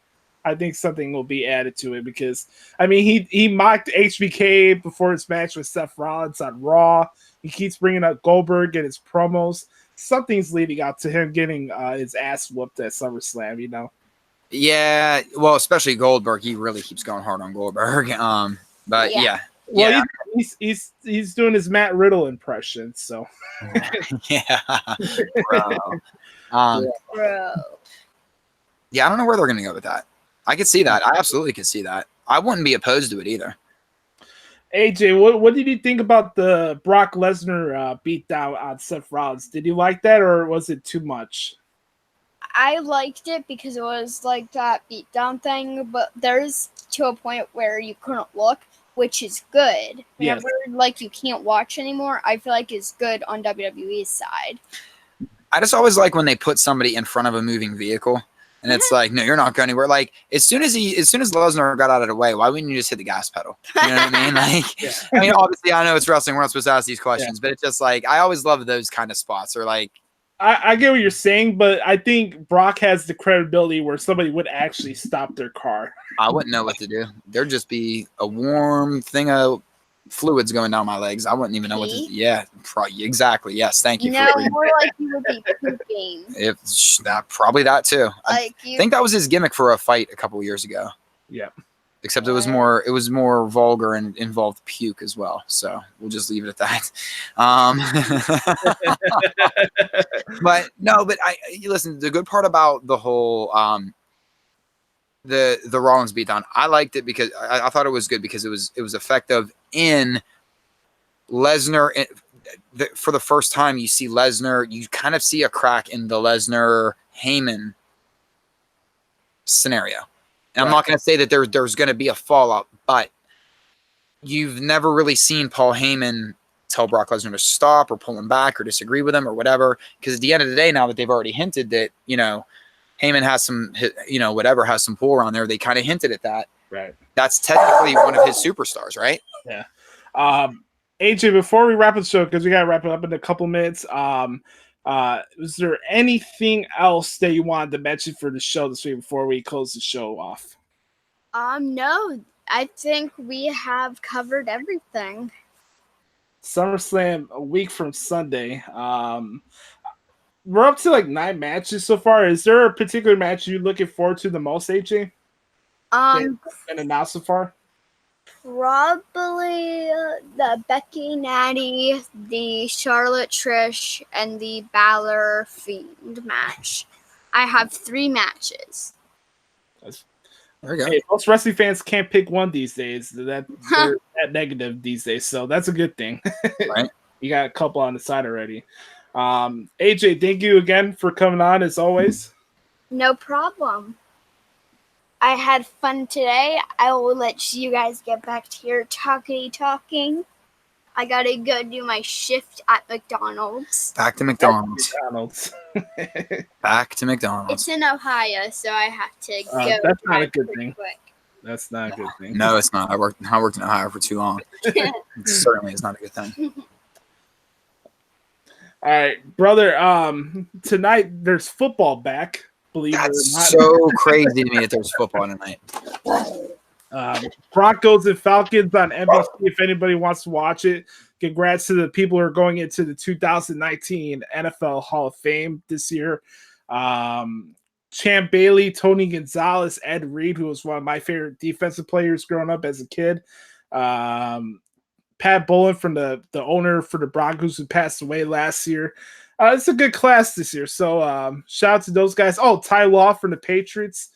I think something will be added to it because I mean he mocked HBK before his match with Seth Rollins on Raw. He keeps bringing up Goldberg in his promos. Something's leading out to him getting his ass whooped at SummerSlam. You know. Yeah, well, especially Goldberg. He really keeps going hard on Goldberg. But yeah. Well, he's doing his Matt Riddle impression, so yeah, bro. Bro. Yeah, I don't know where they're gonna go with that. I could see that. I absolutely could see that. I wouldn't be opposed to it either. AJ, what did you think about the Brock Lesnar beatdown on Seth Rollins? Did you like that, or was it too much? I liked it because it was like that beatdown thing, but there's to a point where you couldn't look, which is good. Yes. Whenever like you can't watch anymore, I feel like it's good on WWE's side. I just always like when they put somebody in front of a moving vehicle. And it's like, no, you're not going anywhere. Like, as soon as Lesnar got out of the way, why wouldn't you just hit the gas pedal? You know what I mean? Like, Yeah. I mean, obviously, I know it's wrestling. We're not supposed to ask these questions, but it's just like, I always love those kind of spots. Or like, I get what you're saying, but I think Brock has the credibility where somebody would actually stop their car. I wouldn't know what to do. There'd just be a warm thing of fluids going down my legs. I wouldn't even know what to do. Yeah, exactly. Yes, thank you. No, more like you would be pooping. Probably that too. Like I think that was his gimmick for a fight a couple of years ago. Yeah. Except it was more vulgar and involved puke as well. So we'll just leave it at that. But listen, the good part about the whole the Rollins beatdown, I liked it because I thought it was good because it was effective in Lesnar. For the first time, you see Lesnar. You kind of see a crack in the Lesnar-Heyman scenario. And I'm not going to say that there's going to be a fallout, but you've never really seen Paul Heyman tell Brock Lesnar to stop or pull him back or disagree with him or whatever. Because at the end of the day, now that they've already hinted that, Heyman has some, has some pull around there, they kind of hinted at that. Right. That's technically one of his superstars, right? Yeah. AJ, before we wrap up the show, because we got to wrap it up in a couple minutes, was there anything else that you wanted to mention for the show this week before we close the show off? No, I think we have covered everything. SummerSlam a week from Sunday. We're up to like 9 matches so far. Is there a particular match you're looking forward to the most, AJ? And announced so far? Probably the Becky Natty, the Charlotte Trish, and the Balor Fiend match. I have 3 matches. There we go. Hey, most wrestling fans can't pick one these days. They're that negative these days, so that's a good thing. Right. You got a couple on the side already. AJ, thank you again for coming on as always. No problem. I had fun today. I will let you guys get back to your talking. I gotta go do my shift at McDonald's. Back to McDonald's. Back to McDonald's. It's in Ohio, so I have to go. That's not a good thing. Quick. That's not a good thing. No, it's not. I worked in Ohio for too long. It certainly is not a good thing. All right, brother. Tonight there's football back. Believe That's it or not. so crazy to me that there's football tonight. Broncos and Falcons on NBC. If anybody wants to watch it, congrats to the people who are going into the 2019 NFL Hall of Fame this year. Champ Bailey, Tony Gonzalez, Ed Reed, who was one of my favorite defensive players growing up as a kid. Pat Bowlen from the owner for the Broncos who passed away last year. It's a good class this year. So shout out to those guys. Oh, Ty Law from the Patriots.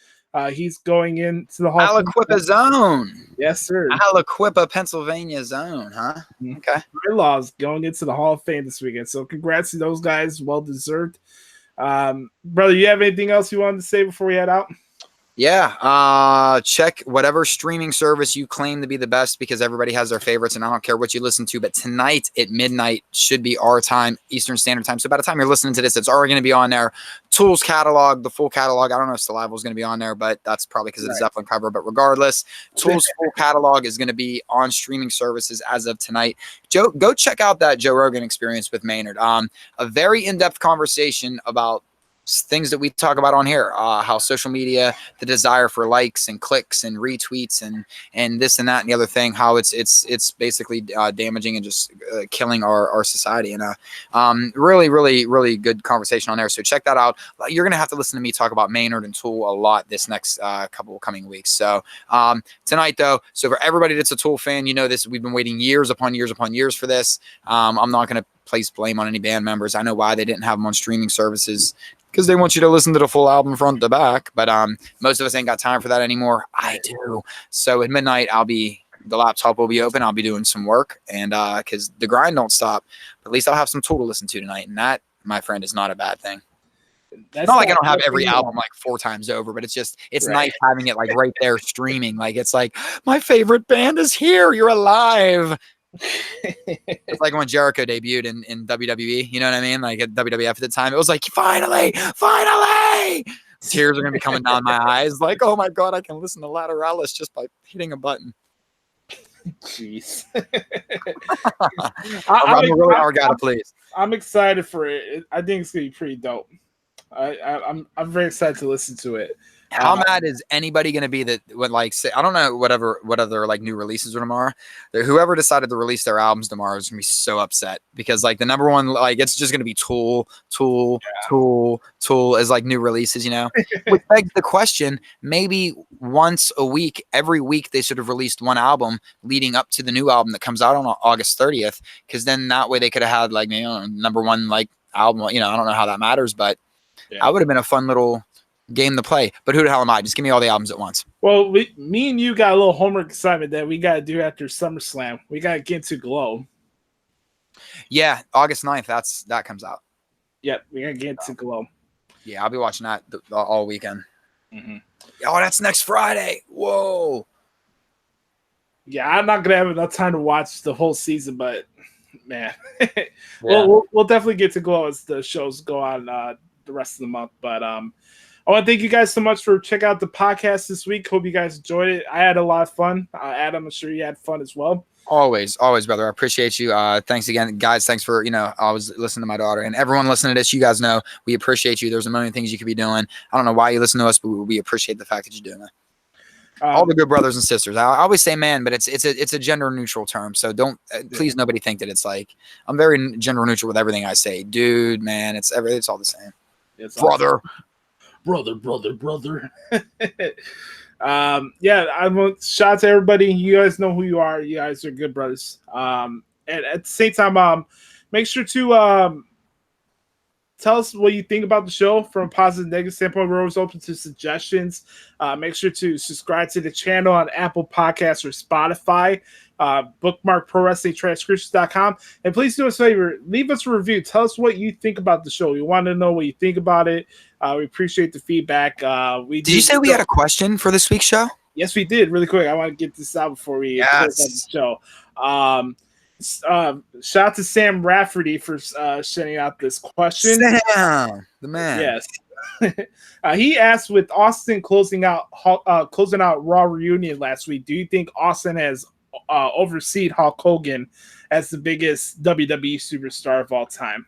He's going into the Hall of Fame. Aliquippa zone. Yes, sir. Aliquippa, Pennsylvania zone, huh? Okay. Ty Law is going into the Hall of Fame this weekend. So congrats to those guys. Well deserved. Brother, you have anything else you wanted to say before we head out? Yeah, check whatever streaming service you claim to be the best because everybody has their favorites, and I don't care what you listen to. But tonight at midnight should be our time, Eastern Standard Time. So by the time you're listening to this, it's already going to be on there. Tool's catalog, the full catalog. I don't know if Saliva is going to be on there, but that's probably because of the Zeppelin cover. But regardless, Tool's full catalog is going to be on streaming services as of tonight. Go check out that Joe Rogan Experience with Maynard. A very in-depth conversation about things that we talk about on here, how social media, the desire for likes and clicks and retweets and this and that and the other thing, how it's basically damaging and just killing our society. And really good conversation on there. So check that out. You're gonna have to listen to me talk about Maynard and Tool a lot this next couple coming weeks. So tonight though, so for everybody that's a Tool fan, you know this, we've been waiting years upon years for this. I'm not gonna place blame on any band members. I know why they didn't have them on streaming services, because they want you to listen to the full album front to back. But most of us ain't got time for that anymore. I do. So at midnight, the laptop will be open. I'll be doing some work, and because the grind don't stop. But at least I'll have some Tool to listen to tonight, and that, my friend, is not a bad thing. It's not like I don't have every album like 4 times over, but it's nice having it like right there streaming. Like it's like, my favorite band is here. You're alive. It's like when Jericho debuted in WWE, you know what I mean? Like at WWF at the time, it was like, finally, tears are gonna be coming down my eyes. Like, oh my god, I can listen to Lateralis just by hitting a button. Jeez. I'm a really hard guy to please. I'm excited for it. I think it's gonna be pretty dope. I'm very excited to listen to it. How mad is anybody going to be that would like say, I don't know, what other like new releases are tomorrow. Whoever decided to release their albums tomorrow is going to be so upset, because like the number one, like it's just going to be Tool as like new releases, you know, which begs the question, maybe once a week, every week they should have released one album leading up to the new album that comes out on August 30th. Cause then that way they could have had like, you know, number one, like album, you know, I don't know how that matters, but that would have been a fun little game to play. But who the hell am I? Just give me all the albums at once. Well, me and you got a little homework assignment that we got to do after SummerSlam. We got to get to Glow. Yeah, August 9th. That comes out. Yep, we're going to get to Glow. Yeah, I'll be watching that all weekend. Mm-hmm. Oh, that's next Friday. Whoa. Yeah, I'm not going to have enough time to watch the whole season, but man. We'll definitely get to Glow as the shows go on the rest of the month. But I want to thank you guys so much for checking out the podcast this week. Hope you guys enjoyed it. I had a lot of fun. Adam, I'm sure you had fun as well. Always, brother. I appreciate you. Thanks again, guys. Thanks for, I was listening to my daughter, and everyone listening to this. You guys know we appreciate you. There's a million things you could be doing. I don't know why you listen to us, but we appreciate the fact that you're doing that. All the good brothers and sisters. I always say man, but it's a gender neutral term. So don't please nobody think that it's like I'm very gender neutral with everything I say. Dude, man, it's all the same. It's brother. Brother. I want shout out to everybody. You guys know who you are. You guys are good brothers. And at the same time, make sure to tell us what you think about the show from a positive, negative standpoint. We're always open to suggestions. Make sure to subscribe to the channel on Apple Podcasts or Spotify. Bookmark Pro Wrestling Transcriptions.com. And please do us a favor, leave us a review. Tell us what you think about the show. We want to know what you think about it. We appreciate the feedback. Did you say we had a question for this week's show? Yes, we did. Really quick. I want to get this out before we close the show. Shout out to Sam Rafferty for sending out this question. Sam, the man. Yes. He asked, with Austin closing out Raw Reunion last week, do you think Austin has overseen Hulk Hogan as the biggest WWE superstar of all time?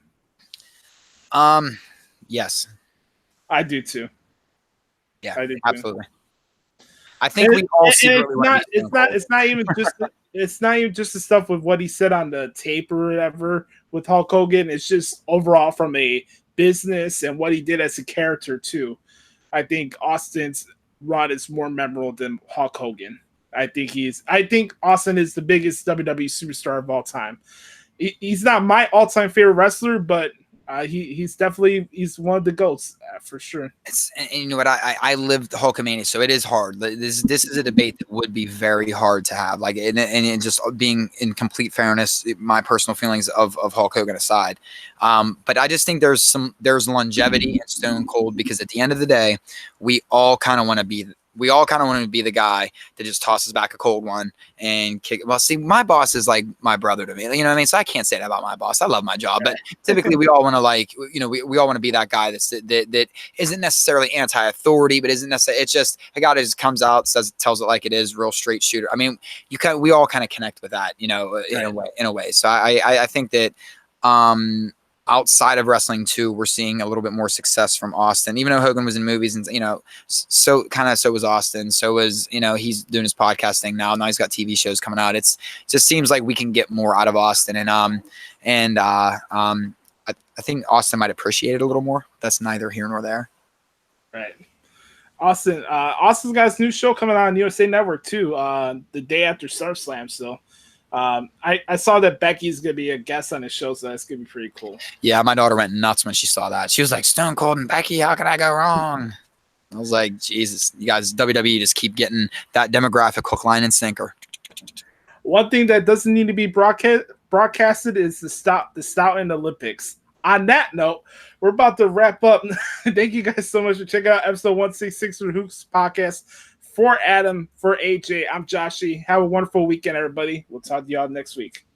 Yes. I do too. Yeah, I do too. Absolutely. I think we all it's not even just the stuff with what he said on the tape or whatever with Hulk Hogan. It's just overall from a business and what he did as a character too. I think Austin's run is more memorable than Hulk Hogan. I think Austin is the biggest WWE superstar of all time. He's not my all-time favorite wrestler, but he's one of the GOATs for sure. And you know what? I lived Hulkamania, so it is hard. This is a debate that would be very hard to have. Like, and just being in complete fairness, my personal feelings of Hulk Hogan aside, but I just think there's longevity in Stone Cold, because at the end of the day, we all kind of want to be we all kind of want to be the guy that just tosses back a cold one and kick. Well, see, my boss is like my brother to me. You know what I mean? So I can't say that about my boss. I love my job, but typically we all want to like, you know, we all want to be that guy that isn't necessarily anti-authority, but isn't necessarily. It's just a guy that just comes out, tells it like it is, real straight shooter. I mean, we all kind of connect with that, you know, in a way. So I think that outside of wrestling too, we're seeing a little bit more success from Austin, even though Hogan was in movies and, you know, so was Austin. So was, you know, he's doing his podcast thing now. Now he's got TV shows coming out. It just seems like we can get more out of Austin. And I think Austin might appreciate it a little more. That's neither here nor there. Right. Austin's got his new show coming out on USA Network too, the day after SummerSlam. So I saw that Becky's gonna be a guest on his show, so that's gonna be pretty cool. Yeah, my daughter went nuts when she saw that. She was like, Stone Cold and Becky, how could I go wrong? I was like, Jesus, you guys, WWE just keep getting that demographic hook, line, and sinker. One thing that doesn't need to be broadcasted is the Stoughton Olympics. On that note, we're about to wrap up. Thank you guys so much for checking out episode 166 of the Hoots podcast. For Adam, for AJ, I'm Joshie. Have a wonderful weekend, everybody. We'll talk to y'all next week.